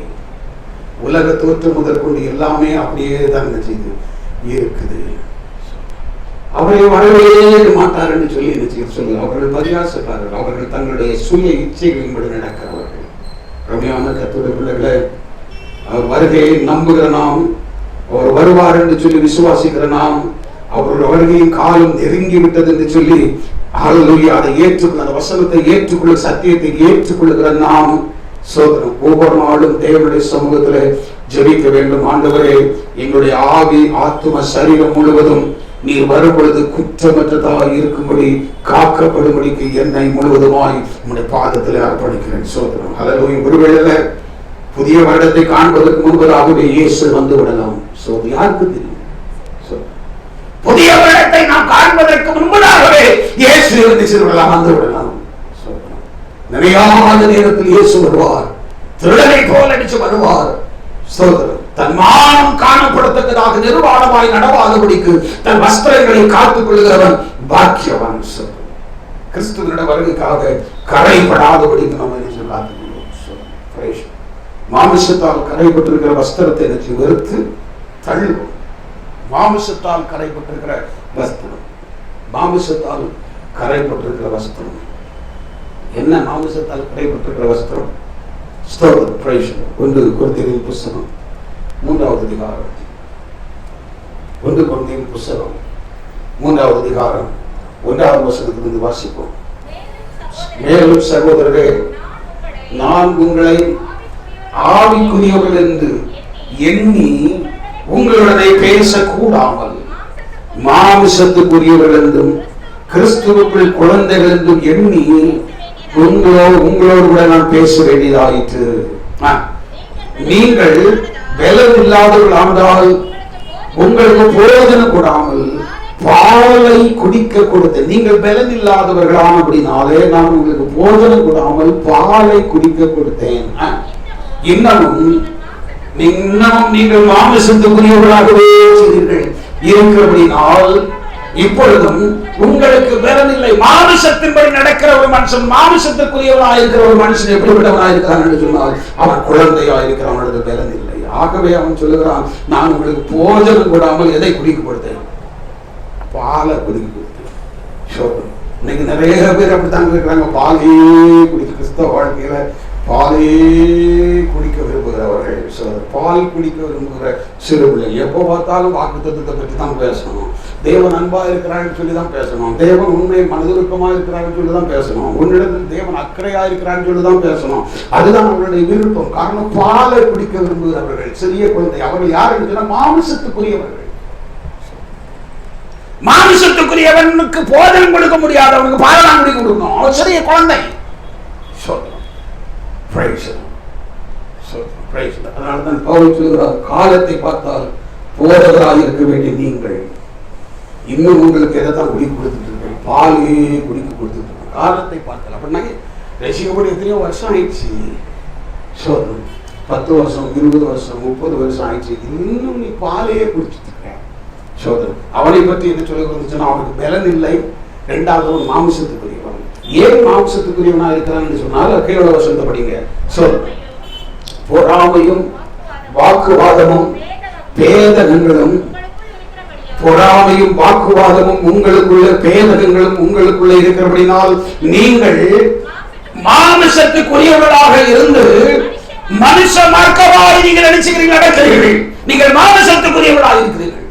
உலக தோற்றம் முதற்கொண்டு எல்லாமே அப்படியே தான் செய்து இருக்குது. அவரை வரவே மாட்டார் என்று சொல்லி சொல்லுவார். அவர்கள் பரிகாசக்காரர், அவர்கள் தங்களுடைய சுய இச்சைகளின்படி நடக்கிறவர்கள். ரம்யான கர்த்தருடைய பிள்ளைகளை, அவர் வருகையை நம்புகிற நாம், அவர் வருவார் என்று சொல்லி விசுவாசிக்கிற நாம், அவருடைய வருகையின் காலம் நெருங்கி விட்டது என்று சொல்லி ஹல்லேலூயா அதை ஏற்றுக்கொள்ள, அந்த வசனத்தை ஏற்றுக்கொள்ள, சத்தியத்தை ஏற்றுக்கொள்ளுகிற நாம் சோதரம் ஒவ்வொரு நாளும் தேவனுடைய சமூகத்தில் ஜெபிக்க வேண்டும். ஆண்டவரே, எங்களுடைய ஆவி ஆத்தும சரீரம் முழுவதும் நீர் வரும்பொழுது குற்றமற்றதாக இருக்கும்படி காக்கப்படும்படிக்கு என்னை முழுவதுமாய் உங்களுடைய பாதத்தில் அர்ப்பணிக்கிறேன். சோதரம் ஹல்லேலூயா. ஒருவேளை புதிய வருடத்தை காண்பதற்கு முன்பதாகவே இயேசு வந்து விடலாம். சோதரம் யாருக்கு தெரியும்? புதிய வருடத்தை நாம் காண்பதற்கு முன்பதாகவே இயேசு வந்து விடலாம். நினையாத நேரத்தில் இயேசு வருவார், திருடனை போல அடிச்சு வருவார். தன் மானம் காணப்படத்தக்கதாக நிர்வாணமாய் நடவாதபடிக்கு தன் வஸ்திரங்களை காத்துக் கொள்கிறவன் பாக்கியவான். கிறிஸ்துவனுடைய வருகைக்காக கரைபடாதபடிக்கு நம்ம காத்துக்கொள்வோம். மாமிசத்தால் கரைப்பட்டிருக்கிற வஸ்திரத்தை நினைச்சு வெறுத்து தள்ளுவோம். மாமிசத்தால் கரைப்பட்டிருக்கிற வஸ்திரம், மாமிசத்தால் கரைப்பட்டிருக்கிற வஸ்திரம் என்ன? மாமிசத்தால் கரைப்பட்டிருக்கிற வஸ்திரம் ஸ்தோத்திரம், பிரைஸ் தி லார்ட். 1 கொரிந்தியர் புத்தகம் 3வது அதிகாரம், 1 கொரிந்தியர் புத்தகம் 3வது அதிகாரம் 1வது வசனத்திலிருந்து வாசிப்போம். மேலும் சகோதரரே, நான் உங்களை ஆவிக்குரியவர்கள் என்று எண்ணி உங்களுடனே பேசக்கூடாமல் மாமிசத்துக்குரியவர்கள் என்றும் கிறிஸ்துவுக்குள் குழந்தைகள் என்றும் எண்ணி உங்களோடு கூட நான் பேச வேண்டியதாயிற்று. நீங்கள் பலம் இல்லாதவர்கள் ஆண்டால் உங்களுக்கு பிரயோஜனம் கூடாமல் பாலை குடிக்க கொடுத்தேன். நீங்கள் பலன் இல்லாதவர்களானபடினாலே நான் உங்களுக்கு போஜனம் கொடாமல் பாலை குடிக்க கொடுத்தேன். இன்னமும் நீங்கள் மாமிசத்துக்குரியவர்களாகவே இருக்கிறபடினால் இப்பொழுதும் உங்களுக்கு பலன் இல்லை. மாமிசத்தின்படி நடக்கிற ஒரு மனுஷன், மாமிசத்துக்குரியவனாக இருக்கிற ஒரு மனுஷன் எப்படிப்பட்டவனாக இருக்கிறான் என்று சொன்னால் அவன் குழந்தையா இருக்கிறான், அவனுக்கு பலன் இல்லை. ஆகவே அவன் சொல்லுகிறான், நான் உங்களுக்கு போஜனம் கொடாமல் எதை குடிக்க கொடுத்தேன்? பாலை குடிக்க கொடுத்தேன். இன்னைக்கு நிறைய பேர் அப்படித்தான் இருக்கிறாங்க, பாலே குடிக்க. கிறிஸ்தவ வாழ்க்கையில பாலே குடிக்க விரும்புகிறவர்கள், பால் குடிக்க விரும்புகிற சிறு பிள்ளை. எப்போ பார்த்தாலும் வாக்குத்தத்தத்தை பற்றி தான் பேசணும், தேவன் அன்பா இருக்கிறான்னு சொல்லி தான் பேசணும், தேவன் உண்மை மனதுருக்கமா இருக்கிறான்னு சொல்லி தான் பேசணும், உன்னிடத்தில் தேவன் அக்கறையா இருக்கிறான்னு சொல்லி தான் பேசணும். அதுதான் அவர்களுடைய விருப்பம். காரணம், பாலை குடிக்க விரும்புகிறவர்கள் சிறிய குழந்தை. அவர்கள் யார் என்று சொன்னால் மாமிசத்துக்குரியவர்கள். மாமிசத்துக்குரியவனுக்கு போதனம் கொடுக்க முடியாது, அவனுக்கு பாலெல்லாம் குடிக்க கொடுக்கணும். அவன் சிறிய குழந்தை. அதனால்தான் பவுல் சொல்கிறார், காலத்தை பார்த்தால் போதகராக இருக்க வேண்டிய நீங்கள் இன்னும் உங்களுக்கு எதைத்தான் குடிக்க கொடுத்துட்டு இருக்கீங்க? பாலே குடிக்க கொடுத்துட்டு இருக்கீங்க. காலத்தை பார்த்தால் அப்படின்னா ரசிக்கப்படி எத்தனையோ வருஷம் ஆயிடுச்சு. 10 வருஷம் 20 வருஷம் 30 வருஷம் ஆயிடுச்சு, இன்னும் நீ பாலையே குடிச்சுட்டு இருக்க. சோதரன் அவனை பற்றி என்ன சொல்ல வந்துச்சுன்னா, அவனுக்கு பலன் இல்லை. இரண்டாவது அவன் மாமிசத்துக்குரியவன். ஏன் மாம்சத்துக்குரியவனா இருக்கிறான் என்று சொன்னால் கீழே வசந்த படிங்க. பொறாமையும் வாக்குவாதமும் பேதகங்களும், பொறாமையும் வாக்குவாதமும் உங்களுக்குள்ள பேதகங்களும் உங்களுக்குள்ள இருக்கிறபடினால் நீங்கள் மாமிசத்துக்குரியவர்களாக இருந்து மனுஷ மார்க்கமாய் நீங்கள் நினைச்சுக்கிறீர்கள், நடக்கிறீர்கள். நீங்கள் மாமிசத்துக்குரியவர்களாக இருக்கிறீர்கள்.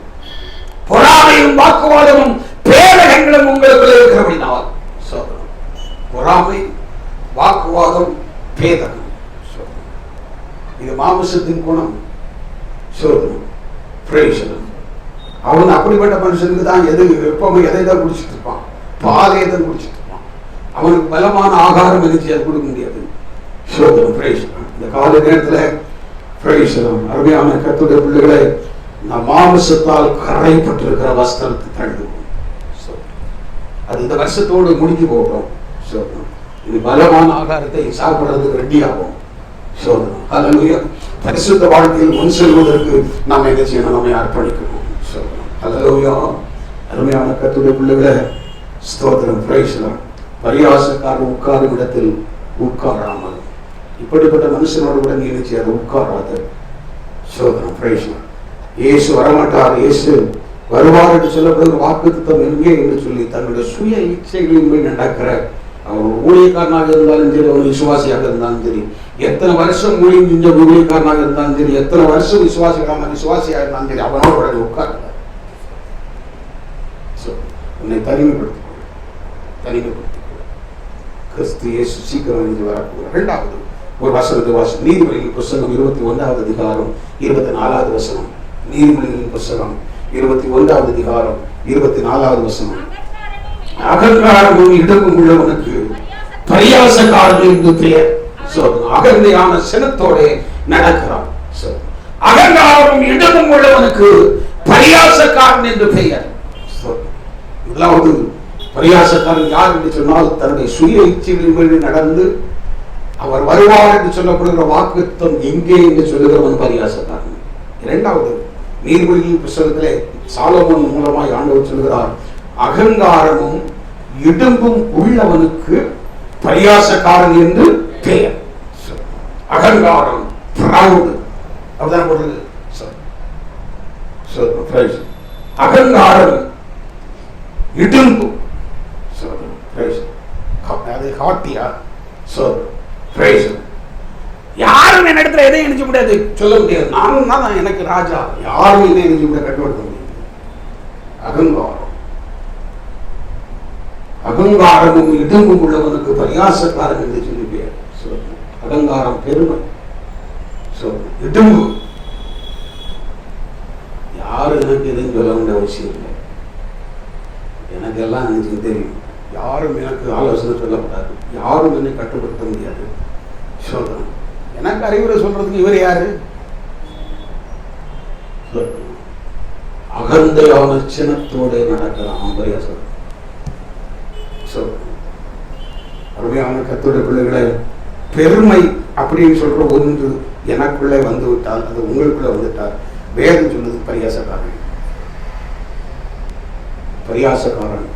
பொறாமையும் வாக்குவாதமும் பேதகங்களும் உங்களுக்குள்ள இருக்கிறபடினால், பொறாமை வாக்குவாதம் பேதகம், இது மாமிசத்தின் குணம். அவன் அப்படிப்பட்ட மனுஷனுக்கு தான் எது எப்பவுமே எதை தான் குடிச்சிட்டு இருப்பான், பாலையை தான் குடிச்சிட்டு இருப்பான். அவனுக்கு பலமான ஆகாரம் இருந்துச்சு, அது கொடுக்க முடியாது. இந்த கால நேரத்தில் அருமையான கர்த்தருடைய பிள்ளைகளை, நான் மாமிசத்தால் கரைப்பட்டிருக்கிற வஸ்திரத்தை தள்ளுவோம். அது இந்த வருஷத்தோடு முடிஞ்சு போட்டோம். இது பலமான ஆகாரத்தை சாப்பிடுறதுக்கு ரெடி ஆகும். பரிசுத்த வாழ்க்கையில் முன் செல்வதற்கு நாம் என்ன செய்யணும்? நம்மை அர்ப்பணிக்கணும். அருமையான கர்த்தருடைய பிள்ளைகளை, ஸ்தோத்திரம். பரியாசக்காரன் உட்காரும் இடத்தில் உட்காராமல், இப்படிப்பட்ட மனுஷனோடு கூட நீ நினைச்சு அதை உட்காராத. சோதனம். இயேசு வரமாட்டார், இயேசு வருவார் என்று சொல்லப்படுகிற வாக்குத்தத்தம் எங்கே என்று சொல்லி தன்னுடைய சுய இச்சைகளின் நடக்கிற அவர் ஊழியக்காரனாக இருந்தாலும் சரி, அவர் விசுவாசியாக இருந்தாலும் சரி, எத்தனை வருஷம் ஊழியம் செஞ்ச ஊழியக்காரனாக இருந்தாலும் சரி, எத்தனை வருஷம் விசுவாசியாக இருந்தாலும் சரி, அவனோட உடனே உட்கார்ந்த உன்னை தனிமைப்படுத்திக் கிறிஸ்து இயேசு சீக்கிரம் அணிந்து வரக்கூடாது. இரண்டாவது ஒரு வசனத்தை வாசி. நீதிமொழிகளின் புஸ்தகம் 21வது அதிகாரம் 24வது வசனம். நீதிமொழிகளின் புஸ்தகம் 21வது அதிகாரம் 24வது வசனம். அகங்காரமும் இடமும் உள்ளவனுக்கு பரியாசக்காரன் என்று பெயர். அகந்தையான சினத்தோட நடக்கிறான். அகங்காரமும் இடமும் உள்ளவனுக்கு பரியாசக்காரன் என்று பெயர். முதலாவது பரியாசக்காரன் யார் என்று சொன்னால், தன்னுடைய சுய இச்சைகளின் நடந்து அவர் வருவார் என்று சொல்லப்படுகிற வாக்குத்தம் எங்கே என்று சொல்லுகிறவன் பரியாசக்காரன். இரண்டாவது, நீதிமொழிகளின் புத்தகத்திலே சாலமோன் மூலமாய் ஆண்டவர் சொல்கிறார், அகங்காரமும் இடும்பும் உள்ளவனுக்கு பரியாசக்காரன் என்று பெயர். அகங்காரம், அகங்காரம், இடும்பு, யாரும் என்ன இடத்துல எதையும் நினைச்ச முடியாது, சொல்ல முடியாது. நானும் தான் எனக்கு ராஜா, யாரும் என்ன நினைச்ச முடியாது, கட்டுப்படுத்த முடியாது. அகங்காரம், அகங்காரமும் இடும்பும் உள்ளவனுக்கு பரியாசக்காரன் என்று சொல்லி பேர். அகங்காரம் பெருமை, இடும்பு யாரும் எனக்கு எதுவும் சொல்ல வேண்டிய அவசியம் இல்லை, எனக்கு எல்லாம் எனக்கு தெரியும், யாரும் எனக்கு ஆலோசனை சொல்லப்படாது, யாரும் என்னை கட்டுப்படுத்த முடியாது. சொல்றேன், எனக்கு அறிவுரை சொல்றதுக்கு இவர் யாரு? அகந்தையான சினத்தோடு நடக்கிறான். பரியாசம். அருமையான கர்த்தருடைய பிள்ளைகளை, பெருமை அப்படின்னு சொல்ற ஒன்று எனக்குள்ளே வந்து விட்டால், அது உங்களுக்குள்ள வந்துட்டால், வேதம் சொல்லுது பரியாசக்காரன். பரியாசக்காரன்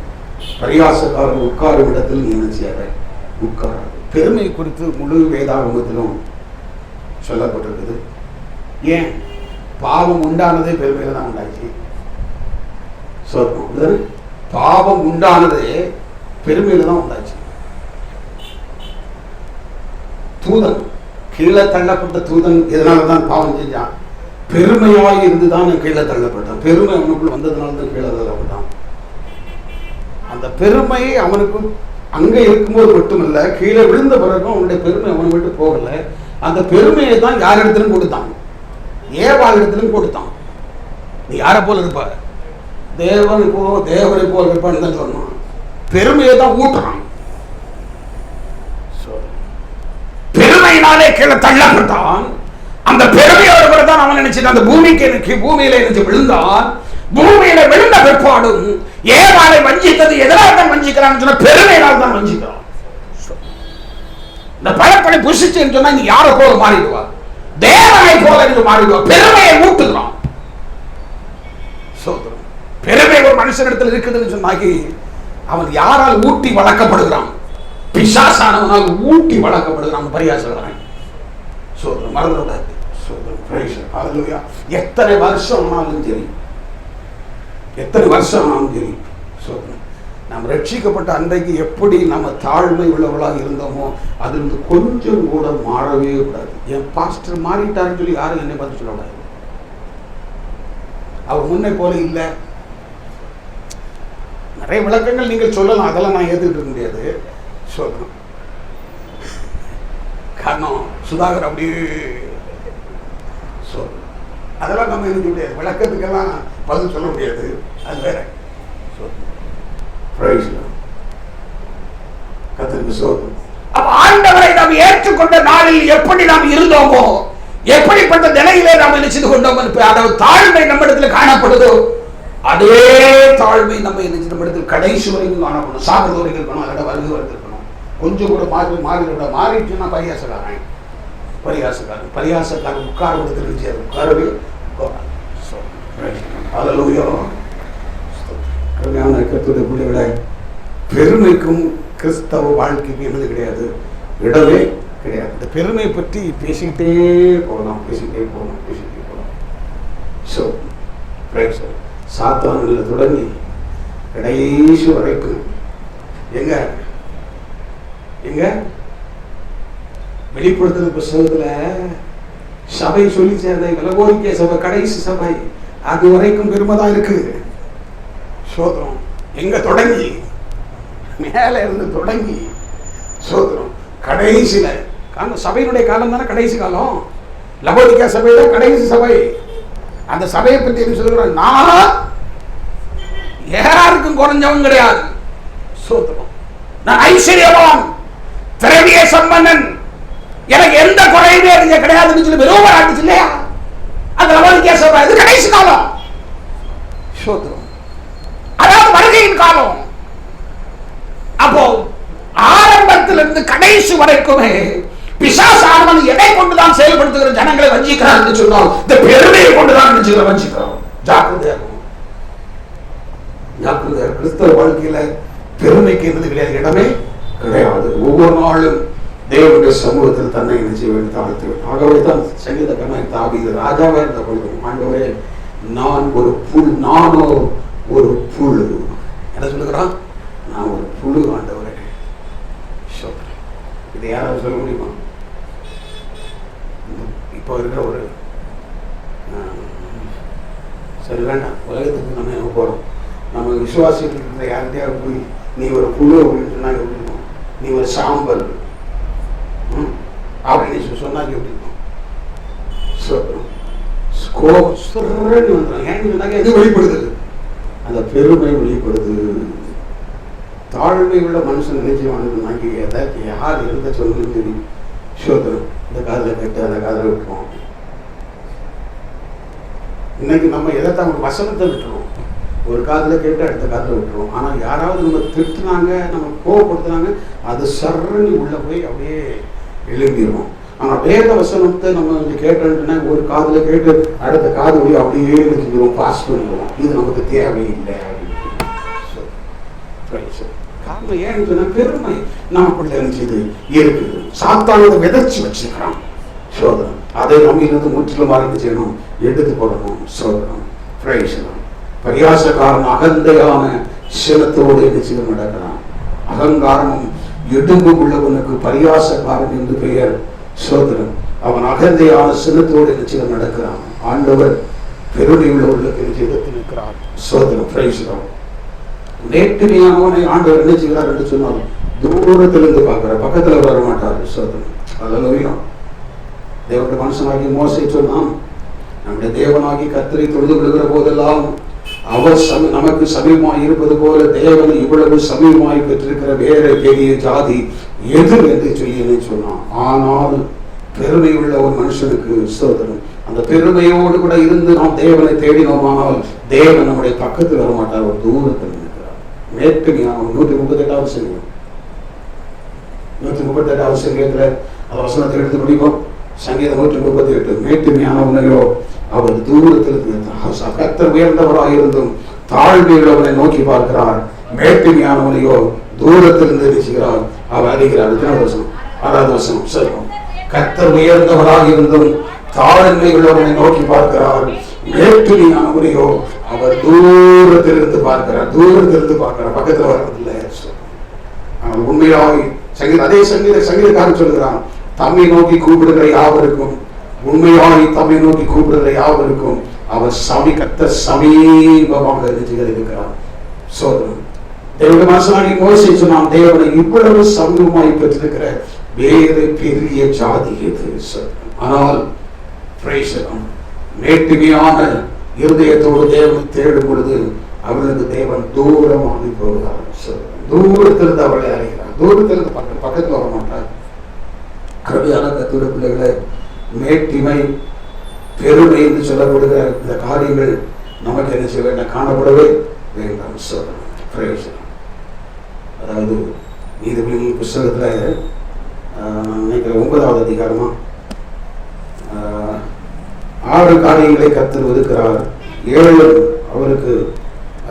பரியாசக்காரன் உட்காரும் இடத்தில் நீ என்ன செய்யாத, உட்கார. பெருமை குறித்து முழு வேதாகமத்திலும் சொல்லப்பட்டிருக்குது. ஏன்? பாவம் உண்டானதே பெருமையில தான் உண்டாச்சு. பாவம் உண்டானதே பெருமையில தான் உண்டாச்சு. தூதன், கீழே தள்ளப்பட்ட தூதன் எதனாலதான் பாவம் செஞ்சான்? பெருமையாய் இருந்துதான் கீழே தள்ளப்பட்டான். பெருமை அவனுக்குள்ள வந்ததுனால தான் கீழே தள்ளப்பட்டான். அந்த பெருமை அவனுக்கு அங்க இருக்கும்போது மட்டுமல்ல, கீழே விழுந்த பிறகும் அவனுடைய பெருமை அவனை விட்டு போகல. அந்த பெருமையை தான் யார் இடத்திலும் கொடுத்தான்? ஏவாள் இடத்திலும் கொடுத்தான். நீ யாரை போல இருப்ப? தேவனை போல இருப்பான்னு தான் சொன்னான். பெருமையை தான் ஊட்டுறான். பெருமையினாலே கீழே தள்ளப்பட்டான். அந்த பெருமையோடு கூட தான் அவன் நினைச்சிட்டு அந்த பூமியில நினைச்சு விழுந்தான். பூமியில விழுந்த பிற்பாடும் ஏவாளை வஞ்சித்தது எதனால் தான் வஞ்சிக்கிறான்னு சொன்னா, பெருமையினால் தான் வஞ்சிக்கிறான். இந்த பழப்பனை புசிச்சுன்னு சொன்னா நீ யாரை போல மாறிடுவா? தேவனை போல என்று மாறிடுவா. பெருமையை ஊட்டுகிறான். பெருமை ஒரு மனுஷனிடத்தில் இருக்குதுன்னு சொன்னாக்கி அவன் யாரால் ஊட்டி வளர்க்கப்படுகிறான்? பிசாசானவனால் ஊட்டி வளர்க்கப்படுகிறான். பரியாசம் மறந்துவிடாது. எத்தனை வருஷம் ஆனாலும் சரி, எத்தனை வருஷம் ஆனாலும் சரி, நாம் ரட்சிக்கப்பட்ட அன்றைக்கு எப்படி நம்ம தாழ்மை உள்ளவர்களாக இருந்தோமோ அது கொஞ்சம் கூட மாறவே கூடாது. என் பாஸ்டர் மாறிட்டாருன்னு சொல்லி யாரும் என்னை பார்த்து சொல்லக்கூடாது. அவர் முன்னை போல இல்லை. நிறைய விளக்கங்கள் நீங்கள் சொல்லலாம், அதெல்லாம் நான் ஏற்றுக்கிட்டு இருக்க முடியாது. சொல்லணும். காரணம் சுதாகர் அப்படியே சொல், அதெல்லாம் நம்ம எழுத முடியாது. விளக்கத்துக்கெல்லாம் பதில் சொல்ல முடியாது. அது வேற. ஆண்டவரை நாம் ஏற்றுக்கொண்ட நாளில் எப்படி நாம் இருந்தோமோ, எப்படிப்பட்ட நிலையிலே நாம் நினைச்சு கொண்டோம், அதாவது தாழ்மை நம்மிடத்தில் காணப்படுதோ அதே தாழ்மை நம்ம நம்மிடத்தில் கடைசி வரைக்கும் காணப்படும். சாப்பிட வரைக்கும் இருக்கணும், அதோட வருகை வரைக்கும் இருக்கணும். கொஞ்சம் கூட மாறிடுச்சுன்னா பரியாசக்காரன். பரியாசக்காரன் உட்கார இடத்துல உட்காரவே பிள்ளைகளை, பெருமைக்கும் கிறிஸ்தவ வாழ்க்கைக்கு என்னது கிடையாது, இடமே கிடையாது. இந்த பெருமை பற்றி பேசிக்கிட்டே போகலாம். சாத்தான்ல தொடங்கி கடைசி வரைக்கும் எங்க வெளிப்படுத்துற புத்தகத்துல சபை சொல்லி சேர்ந்த விலகோரிக்கை சபை, கடைசி சபை, அது வரைக்கும் பெருமைதான் இருக்கு. சோதரம் எங்க தொடங்கி, மேல இருந்து தொடங்கி சோதரம் கடைசியில சபையினுடைய காலம் தானே கடைசி காலம். லவோதிக்கா சபை தான் கடைசி சபை. அந்த சபையை பற்றி என்ன சொல்லுகிறான்? நான் யாருக்கும் குறைஞ்சவன் கிடையாது. சோதரம் நான் ஐஸ்வர்யவான், திரவிய சம்பன்னன், எனக்கு எந்த குறையுமே கிடையாதுன்னு சொல்லி வெறும் ஆட்டுச்சு இல்லையா? அந்த லவோதிக்கா சபை அது கடைசி காலம். சோதரம் அதாவது வருகையின் காலம். அப்போ ஆரம்பத்திலிருந்து கடைசி வரைக்குமே பிசாசானவன் எதை கொண்டுதான் செயல்படுத்துகிற ஜனங்களை வஞ்சிக்கிறான் என்று சொன்னால் இந்த பெருமையை கொண்டுதான் வஞ்சிக்கிறோம். ஜாக்கிரதையாக கிறிஸ்தவ வாழ்க்கையில பெருமைக்கு என்பது கிடையாது, இடமே கிடையாது. ஒவ்வொரு நாளும் தேவனுடைய சமூகத்தில் தன்னை தாழ்த்து. ஆகவே தான் சங்கீதக்காரன் தாவீது ராஜாவா இருந்த பொழுது, ஆண்டவரே நான் ஒரு புல், நானோ ஒரு புழு. என்ன சொல்லுகிறான்? நான் ஒரு புழு ஆண்டவரே. இதை யாராவது சொல்ல முடியுமா? இப்போ இருக்கிற ஒரு சரி வேண்டாம், உலகத்துக்கு நம்ம போகிறோம். நம்ம விசுவாசிகள் இருக்கிற யார்கிட்டயாவது போய் நீ ஒரு புழு அப்படின்னு சொன்னா எப்படி இருக்கும்? நீ ஒரு சாம்பல் அப்படின்னு சொன்னா எப்படி இருக்கும்? எது வெளிப்படுது? அந்த பெருமை வெளிப்படுது. தாழ்மை உள்ள மனுஷன் நினைச்சு ஏதாச்சும் யார் இருந்த சொல்லணும் சரி, சோதரம் இந்த காதில் கட்டு அந்த காதில் விட்டுருவோம். இன்னைக்கு நம்ம எதைத்தான் ஒரு வசனத்தை விட்டுருவோம், ஒரு காதுல கேட்டு அடுத்த காதுல விட்டுருவோம். ஆனால் யாராவது நம்ம திட்டுனாங்க, நம்ம கோவப்படுத்துனாங்க, அது சர்றனி உள்ள போய் அப்படியே எழும்பிடுவோம். ஆனால் வேத வசனத்தை நம்ம கேட்டோம்னா ஒரு காதுல கேட்டு அடுத்த காது வழி அப்படியே நினைச்சுக்கிறோம், பாஸ் பண்ணிடுவோம். இது நமக்கு தேவையில்லை அப்படின்னு. காரணம் ஏன்னு சொன்னா பெருமை நமக்குள்ள நினைச்சது இருக்குது. சாத்தானதை விதைச்சு வச்சிருக்கிறான் சோதனம். அதை நம்மிலிருந்து முற்றிலும் அறிந்து செய்யணும், எடுத்து போடணும். சோதனம் பரியாசக்காரன் அகந்தையான சினத்தோடு நிச்சயம் நடக்கிறான். அகங்காரமும் எலும்பு உள்ளவனுக்கு பரியாசக்காரன் என்று பெயர். சோதனம் அவன் அகந்தையான சினத்தோடு நிச்சயம் நடக்கிறான். ஆண்டவர் பெருமை உள்ளவர்களுக்கு நிச்சயத்தில் இருக்கிறார். சோதனம் நேர்மையானவனை ஆண்டவர் என்ன செய்கிறார் என்று சொன்னால் தூரத்திலிருந்து பார்க்கிறார், பக்கத்துல வர மாட்டார். சோதனம் அதெல்லாம் தேவனுடைய மனுஷனாகி மோசே சொன்னான், நம்முடைய தேவனாகி கர்த்தரை தொழுது கொள்கிற போதெல்லாம் அவர் நமக்கு சமீபமாய் இருப்பது போல தேவனை இவ்வளவு சமீபமாய் பெற்றிருக்கிற வேற பெரிய ஜாதி எது என்று சொல்லி சொன்னான். ஆனால் பெருமை உள்ள ஒரு மனுஷனுக்கு சோதனம், அந்த பெருமையோடு கூட இருந்து நாம் தேவனை தேடினோமானால் தேவன் நம்முடைய பக்கத்தில் வரமாட்டார், ஒரு தூரத்தில் இருக்கிறார். மேற்கணியான 138வது சங்கீதம் 138வது சங்கீதத்துல அந்த வசனத்தை எடுத்து படிப்போம். சங்கீதம் 138. மேட்டுமையானவனையோ அவர் தூரத்தில் கர்த்தர் உயர்ந்தவராக இருந்தும் தாழ்மையுள்ளவனை நோக்கி பார்க்கிறார். மேட்டுமையானவனையோ தூரத்திலிருந்து வீசுகிறார், அவர் அறிகிறார். 6வது வசனம் சொல்லும், கர்த்தர் உயர்ந்தவராக இருந்தும் தாழ்மை உள்ளவனை நோக்கி பார்க்கிறார். மேட்டுமையானவனையோ அவர் தூரத்திலிருந்து பார்க்கிறார். தூரத்திலிருந்து பார்க்கிறார், பக்கத்தில் வர்றதில்லை. அவர் உண்மையாய் அதே சங்கீதக்காரன் சொல்கிறான், தம்மை நோக்கி கூப்பிடுகிற யாவருக்கும், உண்மையாய் தம்மை நோக்கி கூப்பிடுகிற யாவருக்கும் அவர் கர்த்தர் சமீபமாக இருக்கிறார். சோதனம் தேவனுடைய மனுஷனாகி மோசே சொன்னான், தேவனை இவ்வளவு சமீபமாய் பெற்றிருக்கிற வேறு பெரிய ஜாதி எது? ஆனால் நேர்மையான இருதயத்தோடு தேவனை தேடும் பொழுது அவர்களுக்கு தேவன் தூரமாக போகிறார். தூரத்திலிருந்து அவர்களை அறிகிறார், தூரத்திலிருந்து பக்கத்தில் வர மாட்டார். கருமையான கத்துடைய பிள்ளைகளை, மேட்டிமை பெருமை என்று சொல்லப்படுகிற இந்த காரியங்கள் நமக்கு என்ன செய்ய வேண்டாம், காணப்படவே வேண்டாம். அதாவது நீதிபதிகள் புஸ்தகத்துல நினைக்கிற 9வது அதிகாரமா 6 காரியங்களை கர்த்தர் ஒதுக்கிறார், 7 அவருக்கு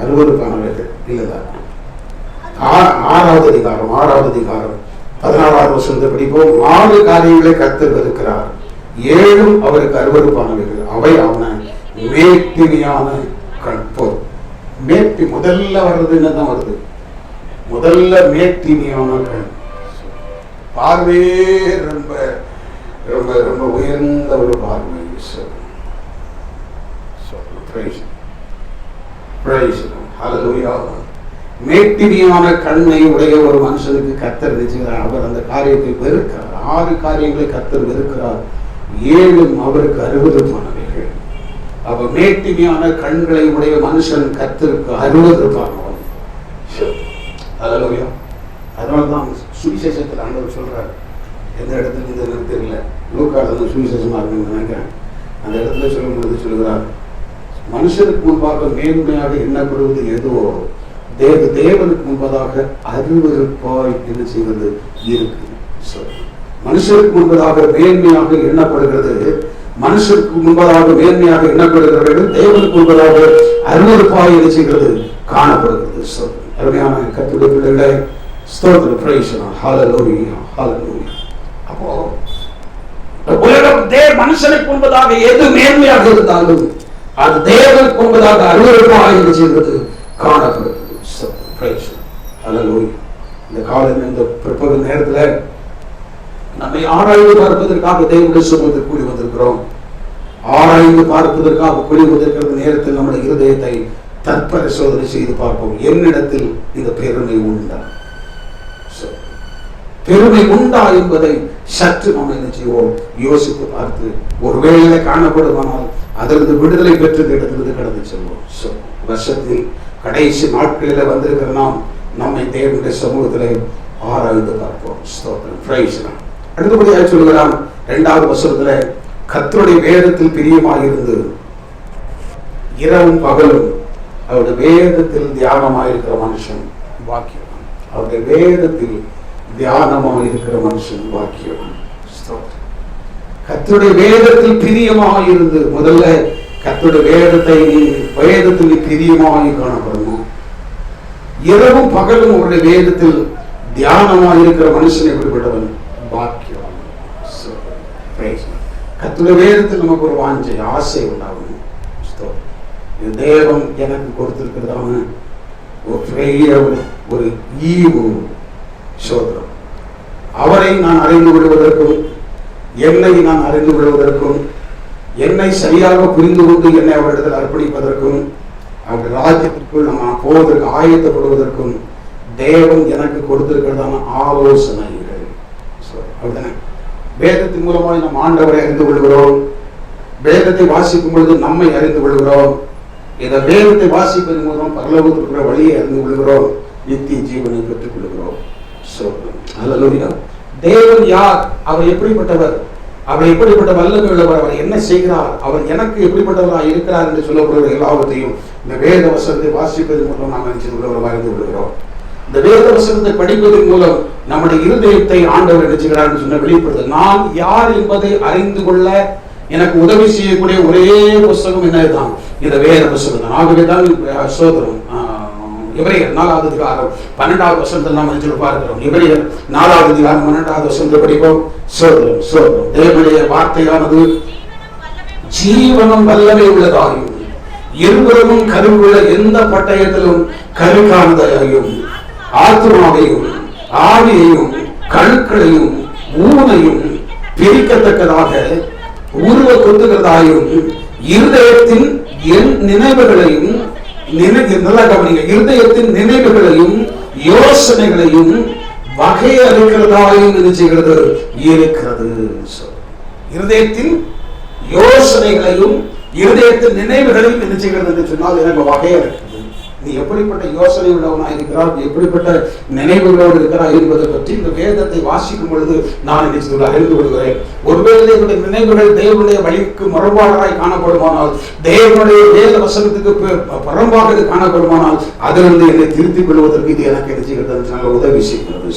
அருவருக்கானவைகள் இல்லைதான். 6வது அதிகாரம் 16வது வசனத்தை படிப்போம். 4 காரியங்களை கர்த்தர் வெறுக்கிறார், 7 அவருக்கு அருவருப்பானவைகள். அவை அவன மேட்டிமையான கண். மேட்டி முதல்ல வர்றது என்னதான் வருது? முதல்ல மேட்டிமையான கண். பார்வையே ரொம்ப ரொம்ப ரொம்ப உயர்ந்த ஒரு பார்வை. மேட்டிமையான கண்ணை உடைய ஒரு மனுஷனுக்கு கர்த்தர் நிச்சயம் அவர் அந்த காரியத்தை வெறுக்கிறார். 6 காரியங்களை கர்த்தர் வெறுக்கிறார், 7 அவருக்கு அருவருப்பானவைகள். அவர் மேட்டிமையான கண்களை உடைய மனுஷன் கர்த்தருக்கு அருவருப்பானவன். அதனால்தான் சுவிசேஷத்தில் ஆண்டவர் சொல்றார், எந்த இடத்துல இந்த தெரியல, லூக்கால சுவிசேஷமா இருக்குன்னு நினைக்கிறேன். அந்த இடத்துல சொல்லும் பொழுது சொல்கிறார், மனுஷனுக்கு முன்பாக மேன்மையாக எண்ணப்படுவது எதுவோ தேவனுக்கு முன்பதாக அருவருப்பாய் என்ன செய்வது இருக்கு. மனுஷனுக்கு முன்பதாக மேன்மையாக எண்ணப்படுகிறது, மனுஷனுக்கு முன்பதாக மேன்மையாக எண்ணப்படுகிறவர்கள் தேவனுக்கு முன்பதாக அருவருப்பாய் என்ன செய்கிறது காணப்படுகிறது. அருமையான கர்த்தருடைய பிள்ளைகளை, ஸ்தோத்திரம், பிரைஸ் தி லார்ட், ஹல்லேலூயா, ஹல்லேலூயா. அப்போ உலகம் மனுஷனுக்கு முன்பதாக எது மேன்மையாக இருந்தாலும் அது தேவனுக்கு முன்பதாக அருவருப்பாய் என்ன செய்கிறது காணப்படுகிறது. இந்த காலம் இந்த பிற்பகல் நேரத்தில் நம்மை ஆராய்ந்து பார்ப்பதற்காக தேவனுடைய சமூகத்தில் கூடி வந்திருக்கிறோம். ஆராய்ந்து பார்ப்பதற்காக கூடி வந்திருக்கிற நேரத்தில் நம்முடைய இருதயத்தை தற்பரிசோதனை செய்து பார்ப்போம். என்னிடத்தில் இந்த பெருமை உண்டா? பெருமை உண்டா என்பதை சற்று நாம் என்ன செய்வோம், யோசித்து பார்த்து ஒருவேளை காணப்படுமானால் அதிலிருந்து விடுதலை பெற்று இடத்திலிருந்து கடந்து செல்வோம். வருஷத்தில் கடைசி நாட்களில் வந்திருக்கிற நாம் நம்மை தேவனுடைய சமூகத்திலே ஆராய்ந்து பார்ப்போம். அடுத்தபடியாக சொல்கிறான் 2வது வசனத்துல, கர்த்தருடைய வேதத்தில் பிரியமாக இருந்து இரவும் பகலும் அவருடைய வேதத்தில் தியானமாயிருக்கிற மனுஷன் பாக்கியவான். அவருடைய வேதத்தில் தியானமாக இருக்கிற மனுஷன் பாக்கியவான். கர்த்தருடைய வேதத்தில் பிரியமாக இருந்து, முதல்ல கர்த்தருடைய வேதத்தில் பிரியமாக காணப்படணும். இரவும் பகலும் அவருடைய வேதத்தில் தியானமாக இருக்கிற மனுஷன் எப்படிப்பட்டவன்? பாக்கியவான். கர்த்தருடைய வேதத்தில் நமக்கு ஒரு வாஞ்சை, ஆசை உண்டாகும். தேவன் எனக்கு கொடுத்திருக்கிறதான ஒரு பெரிய ஒரு ஈவு சோதனம். அவரை நான் அறிந்து கொள்வதற்கும், என்னை நான் அறிந்து கொள்வதற்கும், என்னை சரியாக புரிந்து கொண்டு என்னை அவரிடத்தில் அர்ப்பணிப்பதற்கும், அவருடைய ராஜ்யத்திற்குள் நான் போவதற்கு ஆயத்தப்படுவதற்கும் தேவன் எனக்கு கொடுத்திருக்கிறதான ஆலோசனைகள். அப்படித்தானே? வேதத்தின் மூலமாக நாம் ஆண்டவரை அறிந்து கொள்கிறோம். வேதத்தை வாசிக்கும் பொழுது நம்மை அறிந்து கொள்கிறோம். இந்த வேதத்தை வாசிப்பதன் மூலம் பரலோகத்திற்குள்ள வழியை அறிந்து கொள்கிறோம். நித்திய ஜீவனை பெற்றுக் கொள்கிறோம். அல்லேலூயா. தேவன் யார்? அவர் எப்படிப்பட்டவர்? அவர் எப்படிப்பட்ட வல்லமை உள்ளவர்? அவர் என்ன செய்கிறார்? அவர் எனக்கு எப்படிப்பட்டவராக இருக்கிறார் என்று சொல்லப்படுகிற எல்லாவற்றையும் இந்த வேத வசனத்தை வாசிப்பதன் மூலம் நாம் அறிந்து கொள்கிறோம். இந்த வேத வசனத்தை படிப்பதன் மூலம் நம்முடைய இருதயத்தை ஆண்டவர் நினைச்சுகிறார் என்று சொன்ன வெளிப்படுது. நான் யார் என்பதை அறிந்து கொள்ள எனக்கு உதவி செய்யக்கூடிய ஒரே புஸ்தகம் என்னதுதான்? இந்த வேத புஸ்தகம் தான். ஆகவேதான் சோதரம் எபிரேயர் 4வது அதிகாரம் 12வது வசனத்தில் நாம் பார்க்கிறோம். எபிரேயர் 4வது அதிகாரம் 12வது வசனத்தை படிப்போம். சோதரம் தேவனுடைய வார்த்தையானது ஜீவனும் வல்லமை உள்ளதாயும் இருபுறமும் கருவுள்ள எந்த பட்டயத்திலும் கருக்கானதையும் ஆத்மாவையும் ஆவியையும் கணுக்களையும் ஊனையும் பிரிக்கத்தக்கதாக உருவ கொத்துகிறதாயும் இருதயத்தின் நினைவுகளையும் நல்லா கவனிங்க, இருதயத்தின் நினைவுகளையும் யோசனைகளையும் வகையறுக்கிறதாயும் நினைச்சுகிறது இருக்கிறது. இருதயத்தின் யோசனைகளையும் இருதயத்தின் நினைவுகளையும் நினைச்சுகிறது என்று சொன்னால் எனக்கு வகையறுக்கிறது. நீ எப்படிப்பட்ட யோசனை உள்ளவனாக இருக்கிறார், எப்படிப்பட்ட நினைவுகளோடு இருக்கிறார் என்பதை பற்றி இந்த வேதத்தை வாசிக்கும் பொழுது நான் அறிந்து கொள்கிறேன். ஒருவேளை என்னுடைய நினைவுகள் தேவனுடைய வழிக்கு முரண்பாடாய் காணப்படுமானால், தேவனுடைய வேத வசனத்துக்கு புறம்பாக இது காணப்படுமானால், அதிலிருந்து என்னை திருத்திக் கொள்வதற்கு இது எனக்கு நினைச்சுகிறது நல்ல உதவி செய்கிறது.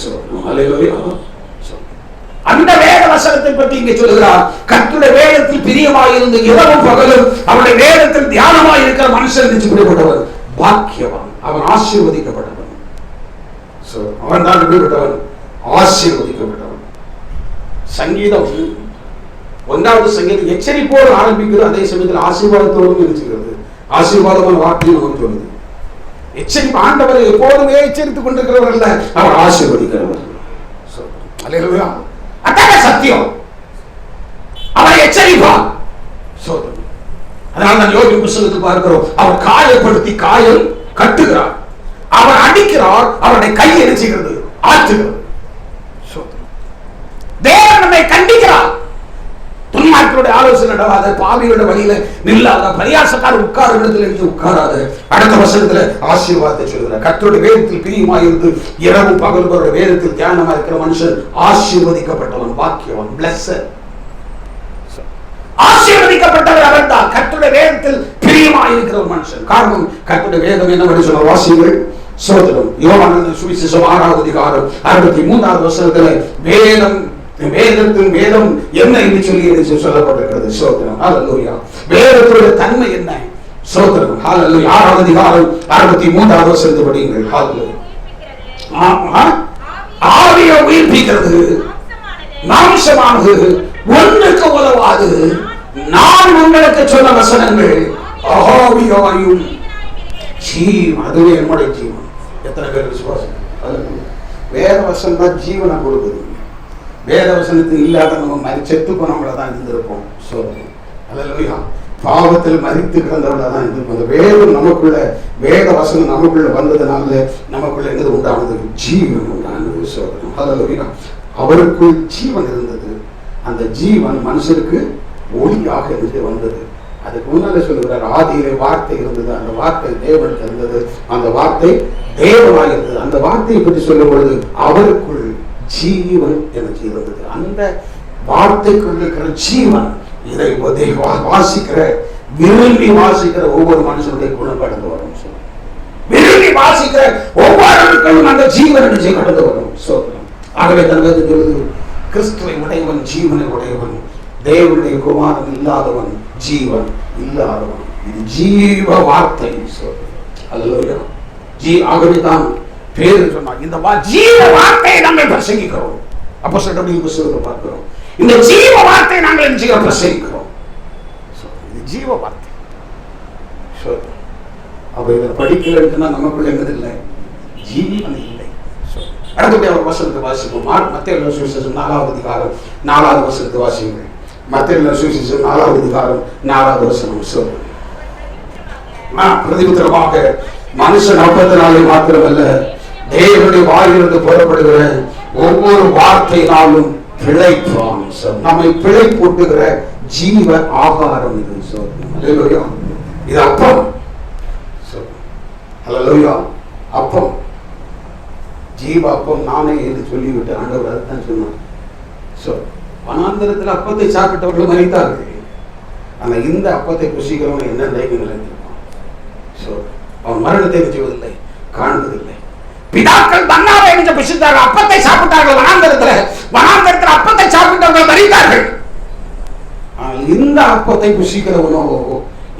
அந்த வேத வசனத்தை பற்றி இங்கே சொல்லுகிறார். கர்த்தருடைய வேதத்தில் பிரியமாய் இருந்து இரவும் பகலும் அவருடைய வேதத்தில் தியானமாய் இருக்கிற மனுஷன் என்று சொல்லப்பட்டவர் பாக்கியவான். அவன் ஆசீர்வதிக்கப்பட்டவன். அவன் தான் எப்படிப்பட்டவன்? ஆசீர்வதிக்கப்பட்டவன். சங்கீதம் 1வது சங்கீதம் எச்சரிப்போடு ஆரம்பிக்கிறது, அதே சமயத்தில் ஆசீர்வாதத்தோடும் இருக்கிறது. ஆசீர்வாதமான வார்த்தையும் நமக்கு சொல்லுது. எச்சரிப்பு, ஆண்டவரை எப்போதுமே எச்சரித்துக் கொண்டிருக்கிறவர் அல்ல, அவர் ஆசீர்வதிக்கிறவர். அல்லேலூயா. அதான் சத்தியம். அவரை எச்சரிப்பார். அதனால் நான் யோபு புத்தகத்தை பார்க்கிறோம். அவர் காயப்படுத்தி காயம் கட்டுகிறார், அவர் அடிக்கிறார், அவருடைய கை என்ன செய்கிறது? ஆற்றுகிறது. தேவன் நம்மை கண்டிக்கிறார். துன்மார்க்கருடைய ஆலோசனை நடவாத, பாவியோட வழியில நில்லாத, பரியாசக்கார உட்கார இடத்துல இருந்து உட்காராத. அடுத்த வசனத்துல ஆசீர்வாதத்தை சொல்கிறார். கர்த்தருடைய வேதத்தில் பிரியமாயிருந்து இரவும் பகல் வேதத்தில் தியானமா இருக்கிற மனுஷன் ஆசீர்வதிக்கப்பட்டவன், பாக்கியவன், பிளஸ்ஸர். ஆசீர்வதிக்கப்பட்டவர் அவர் தான். கர்த்தருடைய வேதத்தில் பிரியமாய் இருக்கிற ஒரு மனுஷன். காரணம், கர்த்தருடைய வேதம் என்ன சொல்ற வாசிகள் சோதனம். யோவான் சுவிசேஷம் 6வது அதிகாரம் 63வது வசனத்துல வேதத்தின் வேதம் என்ன என்று சொல்லி சொல்லப்பட்டிருக்கிறது. சோதனம். ஹல்லேலூயா. வேதத்துடைய தன்மை என்ன? சோதனம். ஹல்லேலூயா. 6வது அதிகாரம் 63வது வசனத்தை படியுங்கள். ஹல்லேலூயா. ஆவியை உயிர்ப்பிக்கிறது, மாம்சமானது ஒன்றுக்கு உதவாது. நான் உங்களுக்கு சொன்ன வசனங்கள் ஆவியாயும் ஜீவன், அதுவே என்னுடைய ஜீவன். எத்தனை பேர் விசுவாசம்? வேத வசனம் தான் ஜீவனை கொடுக்குது. வேத வசனத்துக்கு இல்லாத நம்ம செத்து போனவங்கள தான் இருந்திருப்போம். அல்லேலூயா. பாவத்தில் மரித்து கிடந்தவங்கள தான் இருந்திருப்போம். அந்த வேதம் நமக்குள்ள, வேத வசனம் நமக்குள்ள வந்ததுனால நமக்குள்ள என்னது உண்டானது? ஜீவன் உண்டானது. சோதனம். அல்லேலூயா. அவருக்குள் ஜீவன் இருந்தது. அந்த ஜீவன் மனுஷருக்கு ஒளியாக இருந்து வந்தது. அதுக்கு முன்னால சொல்லுகிறார், ஆதியிலே வார்த்தை இருந்தது, அந்த வார்த்தை தேவனுக்கு இருந்தது, அந்த வார்த்தை தேவனாக இருந்தது. அந்த வார்த்தையை பற்றி சொல்லும் பொழுது அவருக்குள் ஜீவன் எனக்கு இருந்தது. அந்த வார்த்தைக்குள் இருக்கிற ஜீவன், இதை வாசிக்கிற விரும்பி வாசிக்கிற ஒவ்வொரு மனுஷனுடைய குணம் கடந்து வரும். விரும்பி வாசிக்கிற ஒவ்வொருவருக்கும் அந்த ஜீவன் நிச்சயம் கடந்து வரும். ஆகவே தனது கிறிஸ்துவை உடையவன் ஜீவனை உடையவன், தேவனுடைய குமாரன் இல்லாதவன் ஜீவன் இல்லாதவன். இது ஜீவ வார்த்தை. ஆகவே தான் பேரு சொன்னார், இந்த ஜீவ வார்த்தையை நாங்கள் பிரசங்கிக்கிறோம். அப்போஸ்தலர்களுடைய புத்தகத்தை பார்க்கிறோம், இந்த ஜீவ வார்த்தையை நாங்கள் நிச்சயம் பிரசங்கிக்கிறோம். இது ஜீவ வார்த்தை. அப்ப இதை படிக்கலன்னா நமக்குள்ள என்னதில்லை, ஜீவன் இல்லை. அடுத்த ஒரு வசனத்தை வாசிப்போம். மத்தேயு சுவிசேஷம் 4வது அதிகாரம் 4வது வசனத்தை வாசிங்க. மத்தேயு சுவிசேஷம் 4வது அதிகாரம் 4வது வசனம். பிரதிபுத்திரமாக மனுஷன் அப்பத்தினாலே மாத்திரமல்ல, தேவனுடைய வாயிலிருந்து புறப்படுகிற ஒவ்வொரு வார்த்தையினாலும் பிழைப்பான். நம்மை பிழை போட்டுகிற ஜீவ ஆகாரம் இது. இது அப்பம். அப்பம், ஜீவ அப்பம் நானே என்று சொல்லிவிட்டு ஆண்டவர் அதுதான் சொன்னார். வனாந்தரத்தில் அப்பத்தை சாப்பிட்டவர்கள் மரித்தார்கள். ஆனா இந்த அப்பத்தை புசிக்கிறவன் என்ன தைரியம் இருந்திருப்பான்? அவன் மரணத்தை செய்வதில்லை, காண்பதில்லை. பிதாக்கள் மன்னாவை என்று புசித்தார்கள், அப்பத்தை சாப்பிட்டார்கள். வனாந்தரத்தில் அப்பத்தை சாப்பிட்டவர்கள் மரித்தார்கள். இந்த அப்பத்தை புசிக்கிறவனோ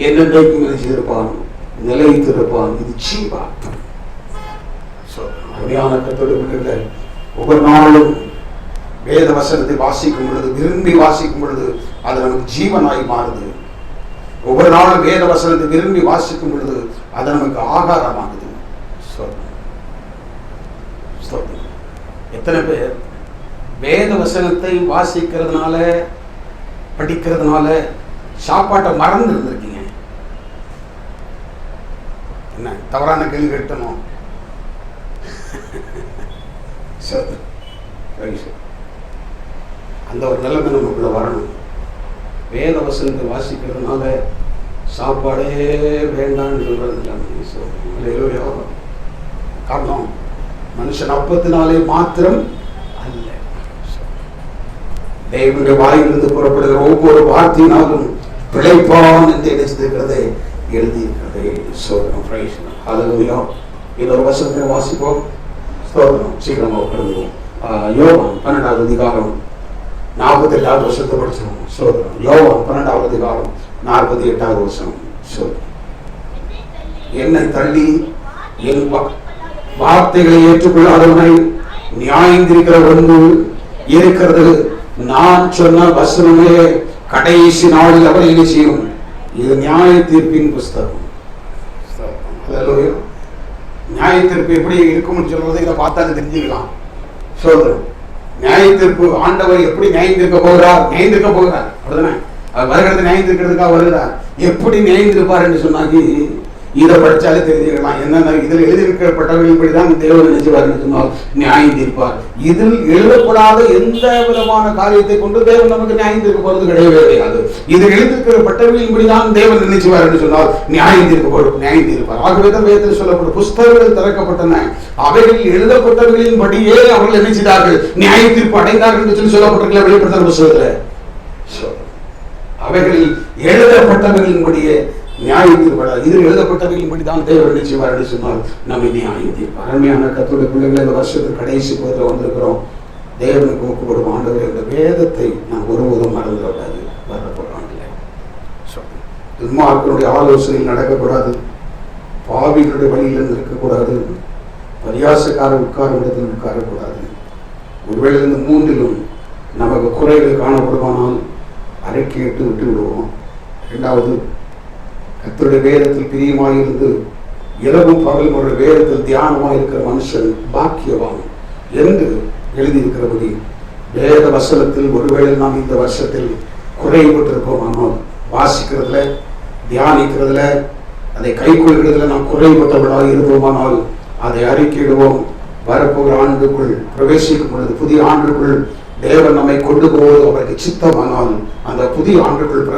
என்னென்றைக்கும் செய்திருப்பான், நிலைத்திருப்பான். இது ஜீவாத்மம். அருமையான கர்த்தருடைய ஒவ்வொரு நாளும் வேத வசனத்தை வாசிக்கும் பொழுது, விரும்பி வாசிக்கும் பொழுது அது நமக்கு ஜீவனாய் மாறுது. ஒவ்வொரு நாளும் வேத வசனத்தை விரும்பி வாசிக்கும் பொழுது அது நமக்கு ஆகாரமாகுது. எத்தனை பேர் வேத வசனத்தை வாசிக்கிறதுனால, படிக்கிறதுனால சாப்பாட்டை மறந்து இருந்திருக்கீங்க? என்ன தவறான கேள்வி கேட்டணும். அந்த ஒரு நிலைமை நமக்குள்ள வரணும். வேத வசனத்தை வாசிக்கிறதுனால சாப்பாடே வேண்டாம்னு சொல்றது காரணம், மனுஷன் அப்பத்தினாலே மாத்திரம் அல்ல, தேவனுடைய வாயிலிருந்து புறப்படுகிற ஒவ்வொரு வார்த்தையினாலும் பிழைப்பான் என்று நினைச்சிருக்கிறதை எழுதியிருக்கிறதை இன்னொரு வசனத்தை வாசிப்போம். சீக்கிரமா உட்கார்ந்துவோம். யோவான் 12வது அதிகாரம் 48வது வருஷத்தை படிச்சோம். யோவான் 12வது அதிகாரம் 48வது வருஷம். என்னை தள்ளி என் வார்த்தைகளை ஏற்றுக்கொள்ளாதவனை நியாயந்திருக்கிற ஒன்று இருக்கிறது. நான் சொன்ன வசனமே கடைசி நாளில் அவர் என்ன செய்யும்? இது நியாய தீர்ப்பின் புஸ்தகம். நியாய தீர்ப்பு எப்படி இருக்கும்னு சொல்றதை இதை பார்த்தாலும் தெரிஞ்சுக்கலாம். சொல்றேன், நியாய தீர்ப்பு ஆண்டவர் எப்படி நியாயம் தீர்க்க போகிறார், நியாயம் தீர்க்க போகிறார். அப்படிதானே? வருகிறது நியாயம் தீர்க்கிறதுக்காக வருகிறார். எப்படி நியாயம் தீர்ப்பார் என்று சொன்னாக்கி இதை படிச்சாலே தெரிஞ்சுக்கலாம். என்னென்ன இதில் எழுதியிருக்கப்பட்டவர்கள் இப்படிதான் தேவன் நினைச்சுவார் சொன்னால் நியாயம் தீர்ப்பார். இதில் எழுதப்படாத எந்த விதமான காரியத்தை கொண்டு தேவன் நமக்கு நியாயம் தீர்க்க போறது கிடையவே கிடையாது. இதில் எழுதியிருக்கப்பட்டவர்கள் இப்படிதான் தேவன் நினைச்சுவார் என்று சொன்னால் நியாயம் தீர்ப்பார். ஆகவே தான் வேதத்தில் சொல்லப்படும் புஸ்தகங்கள் திறக்கப்பட்டன, அவைகளில் எழுதப்பட்டவர்களின் படியே அவர்கள் நினைச்சார்கள் நியாய தீர்ப்பு அடைந்தார்கள் என்று சொல்லி சொல்லப்பட்டிருக்கல வெளிப்படுத்தல் புஸ்தகத்தில். அவைகளில் எழுதப்பட்டவர்களின்படியே நியாயம் தீர்ப்பார். இதில் எழுதப்பட்டவர்களின்படிதான் தேவன் நிச்சயமார் என்று சொன்னால் நம்மை நியாயம் தீர்ப்பார். அருமையான கர்த்தருடைய பிள்ளைகளை இந்த வருஷத்துக்கு கடைசி பகுதியில் வந்திருக்கிறோம். தேவனுக்கு ஒப்புக்கொடும் ஆண்டவர் இந்த வேதத்தை நாம் ஒருபோதும் மறந்துவிடாது. வரப்போறாங்களே, துன்மார்க்கனுடைய ஆலோசனையில் நடக்கக்கூடாது, பாவிகளுடைய வழியிலிருந்து இருக்கக்கூடாது, பரியாசக்காரர் உட்காரும் இடத்தில் உட்காரக்கூடாது. ஒருவேளை இந்த மூன்றிலும் நமக்கு குறைகள் காணப்படுமானால் அறிக்கையிட்டு விட்டு விடுவோம். இரண்டாவது, கர்த்தருடைய வேதத்தில் பிரியமாயிருந்து இரவும் பகலும் ஒரு வேதத்தில் தியானமாக இருக்கிற மனுஷன் பாக்கியவான் என்று எழுதியிருக்கிறபடி வேத வசனத்தில் ஒருவேளை நாம் இந்த வருஷத்தில் குறைபட்டிருப்போம். ஆனால் வாசிக்கிறதுல, தியானிக்கிறதுல, அதை கைக்கொள்கிறதுல நாம் குறைபட்டவர்களாக இருப்போமானால் அதை அறிக்கையிடுவோம். வரப்போகிற ஆண்டுக்குள் பிரவேசிக்கும் பொழுது, புதிய ஆண்டுக்குள் தேவன் நம்மை கொண்டு போவது அவருக்கு சித்தமானால் அந்த புதிய ஆண்டுக்குள்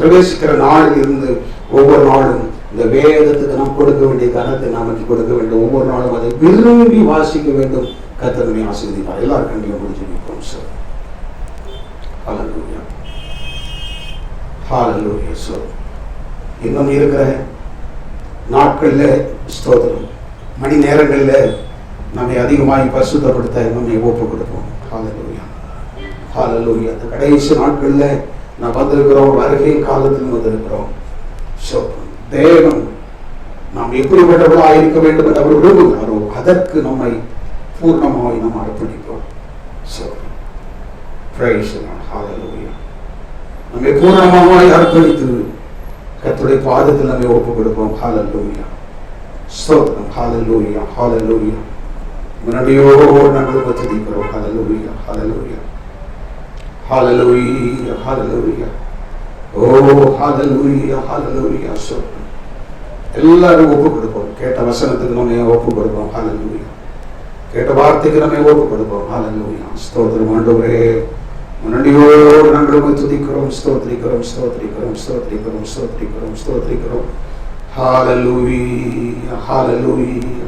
பிரவேசிக்கிற நாளில் இருந்து ஒவ்வொரு நாளும் இந்த வேதத்துக்கு நாம் கொடுக்க வேண்டிய கனத்தை நமக்கு கொடுக்க வேண்டும். ஒவ்வொரு நாளும் அதை விரும்பி வாசிக்க வேண்டும். கர்த்தர் நம்மை ஆசீர்வதிப்பார். எல்லாரும் கண்டிப்பாக முடிஞ்சிருக்கோம் சார். ஹல்லேலூயா, ஹalleluya. இன்னும் இருக்கிற நாட்களில் ஸ்தோத்திரம், மணி நேரங்களில் நம்மை அதிகமாய் பரிசுத்தப்படுத்த நம்மை ஒப்பு கொடுப்போம். ஹalleluya, ஹalleluya. அந்த கடைசி நாட்களில் நாம் வந்திருக்கிறோம், வருகை காலத்தில் வந்திருக்கிறோம். தேவன் நாம் எப்படிப்பட்டவர்களாக இருக்க வேண்டும் என்று அவர் விரும்புகிறாரோ அதற்கு நம்மை பூர்ணமாய் நாம் அர்ப்பணிப்போம். நம்மை பூர்ணமாய் அர்ப்பணித்து கர்த்தருடைய பாதத்தில் நம்மை ஒப்பு கொடுப்போம். ஹalleluya, ஸ்தோத்திரம். ஹalleluya, ஹalleluya. முன்னாடியோடு நாங்கள் துதிக்கிறோம். ஹalleluya, ஹalleluya, ஹalleluya, ஹalleluya. ஓ ஹalleluya, ஹalleluya. எல்லாரும் ஒப்பு கொடுப்போம். கேட்ட வசனத்துக்கு நம்ம ஒப்பு கொடுப்போம். ஹalleluya. கேட்ட வார்த்தைக்கு நம்ம ஒப்பு கொடுப்போம். ஹalleluya, ஸ்தோத்திரம். ஆண்டவரே, முன்னாடியோடு நாங்கள் துதிக்கிறோம், ஸ்தோத்திரிக்கிறோம், ஸ்தோத்திரிக்கிறோம், ஸ்தோத்திரிக்கிறோம், ஸ்தோத்திரிக்கிறோம், ஸ்தோத்திரிக்கிறோம். ஹalleluya, ஹalleluya.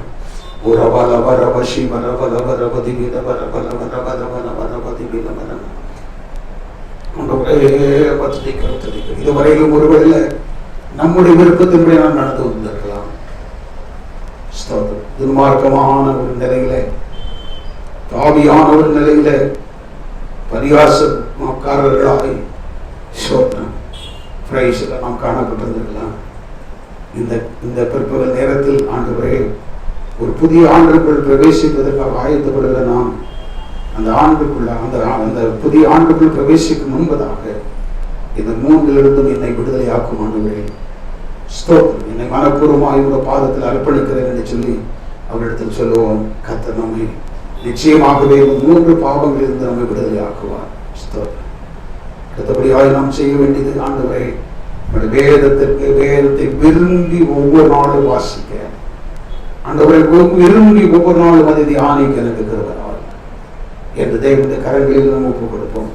உரபல வரவஷி வரபல வரபதி வித வரபல வரபல வரபதி வித வர. ஆண்டவரே, துதிக்கிறோம், துதிக்கிறோம். இதுவரையிலும் ஒருவேளை நம்முடைய விருப்பத்தின்படி நாம் நடந்து வந்திருக்கலாம். துன்மார்க்கமான ஒரு நிலையில, பாவியான ஒரு நிலையில பரிகாசக்காரர்களாய் நாம் காணப்பட்டிருந்திருக்கலாம். இந்த பிற்பகல் நேரத்தில் ஆண்டவரே, ஒரு புதிய ஆண்டுக்குள் பிரவேசிப்பதற்காக ஆயத்தப்படுகிற நாம் அந்த ஆண்டுக்குள்ள அந்த புதிய ஆண்டுக்குள் பிரவேசிக்கும் முன்பதாக இந்த மூன்றிலிருந்தும் என்னை விடுதலையாக்கும் ஆண்டவரே. ஸ்தோத்திரம். என்னை மனப்பூர்வமாக இவங்க பாதத்தில் அர்ப்பணிக்கிறேன் என்று சொல்லி அவரிடத்தில் சொல்லுவோம். கர்த்தர் நம்மை நிச்சயமாகவே 3 பாவங்களிலிருந்து நம்மை விடுதலையாக்குவார். ஸ்தோத்திரம். அடுத்தபடியாக நாம் செய்ய வேண்டியது, ஆண்டவரே, வேதத்தை விரும்பி ஒவ்வொரு நாளும் வாசிக்க, ஆண்டவரை விரும்பி ஒவ்வொரு நாளும் அதை தியானிக்க எனக்கு கிருபையால் என்று தேவனுடைய கரங்களில் நாம் ஒப்புக் கொடுப்போம்.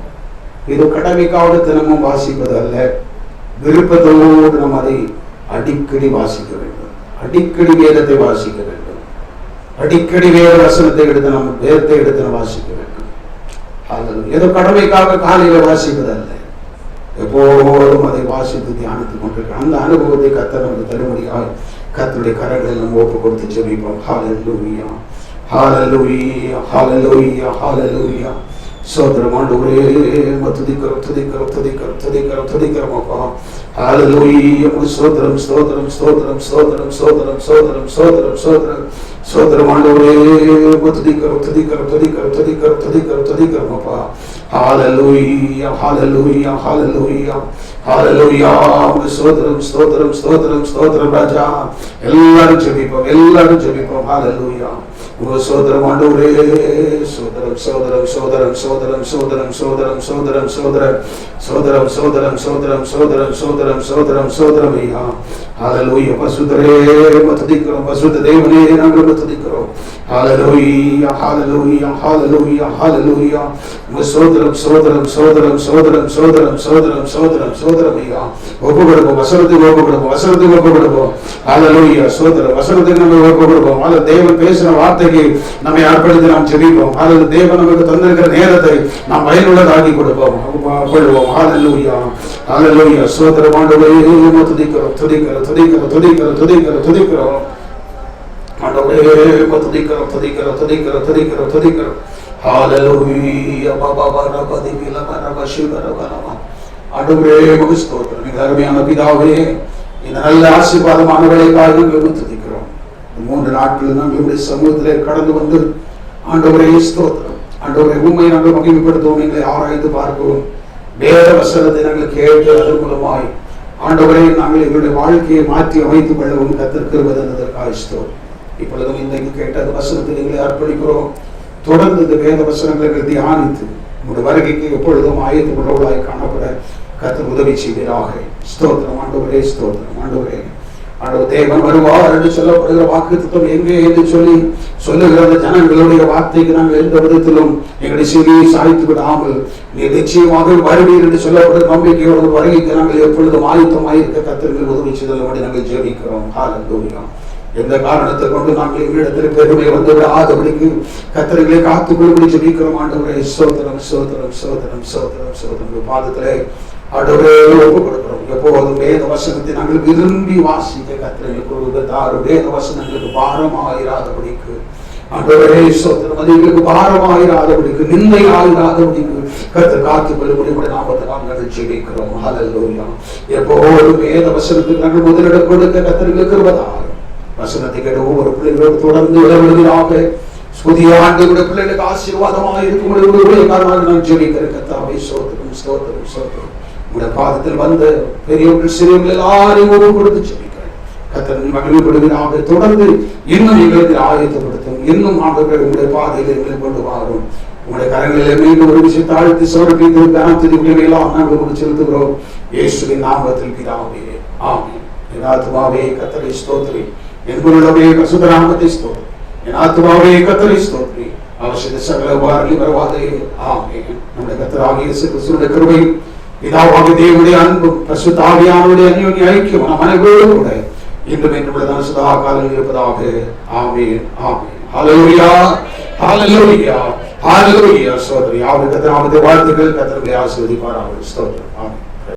இது கடமைக்காக தினமும் வாசிப்பது அல்ல, விருப்பத்தோடு நாம் அதை அடிக்கடி வாசிக்க வேண்டும். அடிக்கடி வேதத்தை வாசிக்க வேண்டும். அடிக்கடி வேத வசனத்தை எடுத்து நம்ம வேதத்தை எடுத்து வாசிக்க வேண்டும். ஏதோ கடமைக்காக காலையில வாசிப்பது அல்ல, எப்போதும் அதை வாசித்து தியானித்துக் கொண்டிருக்க அந்த அனுபவத்தை கர்த்தர் நமக்கு தரும்படியாய் கர்த்தருடைய கரங்களில் நம்ம ஒப்பு கொடுத்து ஜெபிப்போம். ஹalleluya, ஹalleluya, ஹalleluya, ஹalleluya. சோதரம். ஆண்டவரே, துதிக்கிறோம், துதிக்கிறோம், துதிக்கிறோம், துதிக்கிறோம், துதிக்கிறோம் அப்பா. ஹalleluya. ஸ்தோத்திரம், ஸ்தோத்திரம், ஸ்தோத்திரம், ஸ்தோத்திரம், ஸ்தோத்திரம், ஸ்தோத்திரம், ஸ்தோத்திரம், ஸ்தோத்திரம், ஸ்தோத்திரம். ஆண்டவரே, துதிக்கிறோம், துதிக்கிறோம், துதிக்கிறோம், துதிக்கிறோம், துதிக்கிறோம், துதிக்கிறோம் அப்பா. ஹalleluya, ஹalleluya, ஹalleluya, ஹalleluya. ஸ்தோத்திரம், ஸ்தோத்திரம், ஸ்தோத்திரம், ஸ்தோத்திரம் ராஜா. எல்லாரும் ஜெபிப்போம், எல்லாரும் ஜெபிப்போம். ஹalleluya. சோதரம். ஆண்டவரே, சோதரம், சோதரம், சோதரம், சோதரம், சோதரம், சோதரம், சோதரம், சோதரம், சோதரம், சோதரம், சோதரம், சோதரம், சோதரம், சோதரம், சோதரம் ஐயா. ஹalleluya. பரிசுத்தரே, துதிக்கிறோம். பரிசுத்த தேவனே, நாங்கள் துதிக்கிறோம். ஹalleluya, ஹalleluya, ஹalleluya, ஹalleluya. சோதரம், சோதரம், சோதரம், சோதரம், சோதரம், சோதரம், சோதரம், சோதரம் ஐயா. ஒப்புக்கொடுப்போம், வசனத்துக்கு ஒப்புக்கொடுப்போம், வசனத்துக்கு ஒப்புக்கொடுப்போம். ஹalleluya. சோதரம், வசனத்துக்கு நம்ம ஒப்புக்கொடுப்போம். அல்லது தேவன் பேசின வார்த்தைக்கு நம்மை அர்ப்பணித்து நாம் ஜெபிப்போம். அல்லது தேவன் நமக்கு தந்திருக்கிற நேரத்தை நாம் பயனுள்ளதாக்கி கொடுப்போம், கொள்வோம். ஹalleluya, ஹalleluya. சோதரம். ஆண்டவரே, துதிக்கிறோம், துதிக்கிறோம், துதிக்கிறோம், துதிக்கிறோம், துதிக்கிறோம், துதிக்கிறோம். ஆண்டவரே, துதிக்கிறோம், துதிக்கிறோம், துதிக்கிறோம், துதிக்கிறோம், துதிக்கிறோம். ஹalleluya. ஆண்டவரே, உமக்கு ஸ்தோத்திரம். மிக அருமையான பிதாவே, இந்த நல்ல ஆசீர்வாதமானவர்களுக்காக நாங்கள் துதிக்கிறோம். 3 நாட்கள் நாங்கள் சமூகத்திலே கடந்து வந்து ஆண்டவரே ஸ்தோத்திரம். ஆண்டவரை உண்மையை நாங்கள் மகிமைப்படுத்துவோம், எங்களை ஆராய்ந்து பார்க்கவும், வேத வசனத்தை நாங்கள் கேட்டு அதன் மூலமாய் ஆண்டவரை நாங்கள் எங்களுடைய வாழ்க்கையை மாற்றி அமைத்துக் கொள்ளவும் கத்திருக்கிறதற்காக ஸ்தோத்திரம். இப்பொழுதும் இன்றைக்கு கேட்ட அந்த வசனத்தை எங்களை அர்ப்பணிக்கிறோம். தொடர்ந்து இந்த வேத வசனங்களை தியானித்து உங்களுடைய வருகைக்கு எப்பொழுதும் ஆயத்து உள்ளவர்களாய் காணப்பட கர்த்தர் உதவி செய்வீராக. ஸ்தோத்திரம். ஆண்டவரே, ஸ்தோத்திரம். ஆண்டவரே, ஆண்டவர் தேவன் வருவார் என்று சொல்லப்படுகிற வாக்குத்தத்தம் எங்கே என்று சொல்லி சொல்லுகிற ஜனங்களுடைய வார்த்தைக்கு நாங்கள் எந்த விதத்திலும் எங்களுடைய செவியை சாய்த்து விடாமல் நீர் நிச்சயமாக வருவீர் என்று சொல்லப்படுகிற நம்பிக்கையோடு வருகைக்கு நாங்கள் எப்பொழுதும் ஆயத்தமாயிருக்க கர்த்தர் உதவி செய்தபடி நாங்கள் ஜெபிக்கிறோம். ஹalleluya. எந்த காரணத்தை கொண்டு நாங்கள் எங்களிடத்தில் பெருமை வந்து விடாதபடிக்கு கர்த்தர்களை காத்துக்கொள்ளும்படி ஜெபிக்கிறோம். ஆண்டவரே, ஸ்தோத்திரம், ஸ்தோத்திரம், ஸ்தோத்திரம், ஸ்தோத்திரம், ஸ்தோத்திரம். பாதத்திலே ஆண்டவரே ஒப்பு கொடுக்கிறோம். எப்போதும் வேத வசனத்தை நாங்கள் விரும்பி வாசிக்க கர்த்தருக்கு தாரும். வேத வசனங்களுக்கு பாரமாயிராதபடிக்கு ஆண்டவரே ஸ்தோத்திரம், அது எங்களுக்கு பாரமாயிராதபடிக்கு, நிந்தை ஆயிராதபடிக்கு கர்த்தர் காத்துக் கொள்ளும்படி நாமத்தை நாங்கள் ஜெபிக்கிறோம். ஹல்லேலூயா. எப்போதும் வேத வசனத்துக்கு நாங்கள் முதலிடம் கொடுக்க கர்த்தருக்கு கிருபைதாரும். வசனத்தை கேட்ட ஒவ்வொரு பிள்ளைகளோடு தொடர்ந்து இடைவெளியாக புதிய ஆண்டுடைய பிள்ளைகளுக்கு ஆசீர்வாதமாக இருக்கும் காரணமாக நான் ஜெபிக்கிறேன். கர்த்தாவே ஸ்தோத்திரம், ஸ்தோத்திரம், ஸ்தோத்திரம். உங்களுடைய பாதத்தில் வந்த பெரியவர்கள் சிறியவர்கள் எல்லாரையும் ஒப்பு கொடுத்து ஜெபிக்கிறேன். கர்த்தர் மகிழ்வுபடுவீராக. தொடர்ந்து இன்னும் எங்களுக்கு ஆயத்தப்படுத்தும். இன்னும் ஆண்டவர்கள் உங்களுடைய பாதையில் எங்களை கொண்டு வாரும். உங்களுடைய கரங்களில் மீண்டும் ஒரு விஷயம் தாழ்த்தி சோர்ப்பித்து கனத்துதிகளெல்லாம் நாங்கள் உங்களுக்கு செலுத்துகிறோம். இயேசுவின் நாமத்தில் பிதாவே, ஆமென். என் ஆத்துமாவே கர்த்தரை ஸ்தோத்திரி, என் உள்ளமே பரிசுத்த நாமத்தை ஸ்தோத்திரி. என் ஆத்துமாவே கர்த்தரை ஸ்தோத்திரி, அவர் செய்த சகல உபகாரங்களையும் மறவாதே. ஆமென். நம்முடைய கர்த்தராகிய இயேசு கிறிஸ்துவின் கிருபையும் பிதாவாகிய தேவனுடைய அன்பும் பரிசுத்த ஆவியானவருடைய அந்யோன்ய ஐக்கியம் நம் அனைவரோடும் கூட இன்றும் என்றும் சதா காலங்களில் இருப்பதாக. ஆமென், ஆமென். ஹல்லேலூயா, ஹல்லேலூயா, ஹல்லேலூயா. ஸ்தோத்திரம். யாவரும் கர்த்தர் நாமத்தை வாழ்த்துக்கள். கர்த்தரை ஆசீர்வதிப்பாராக. ஸ்தோத்திரம். ஆமென்.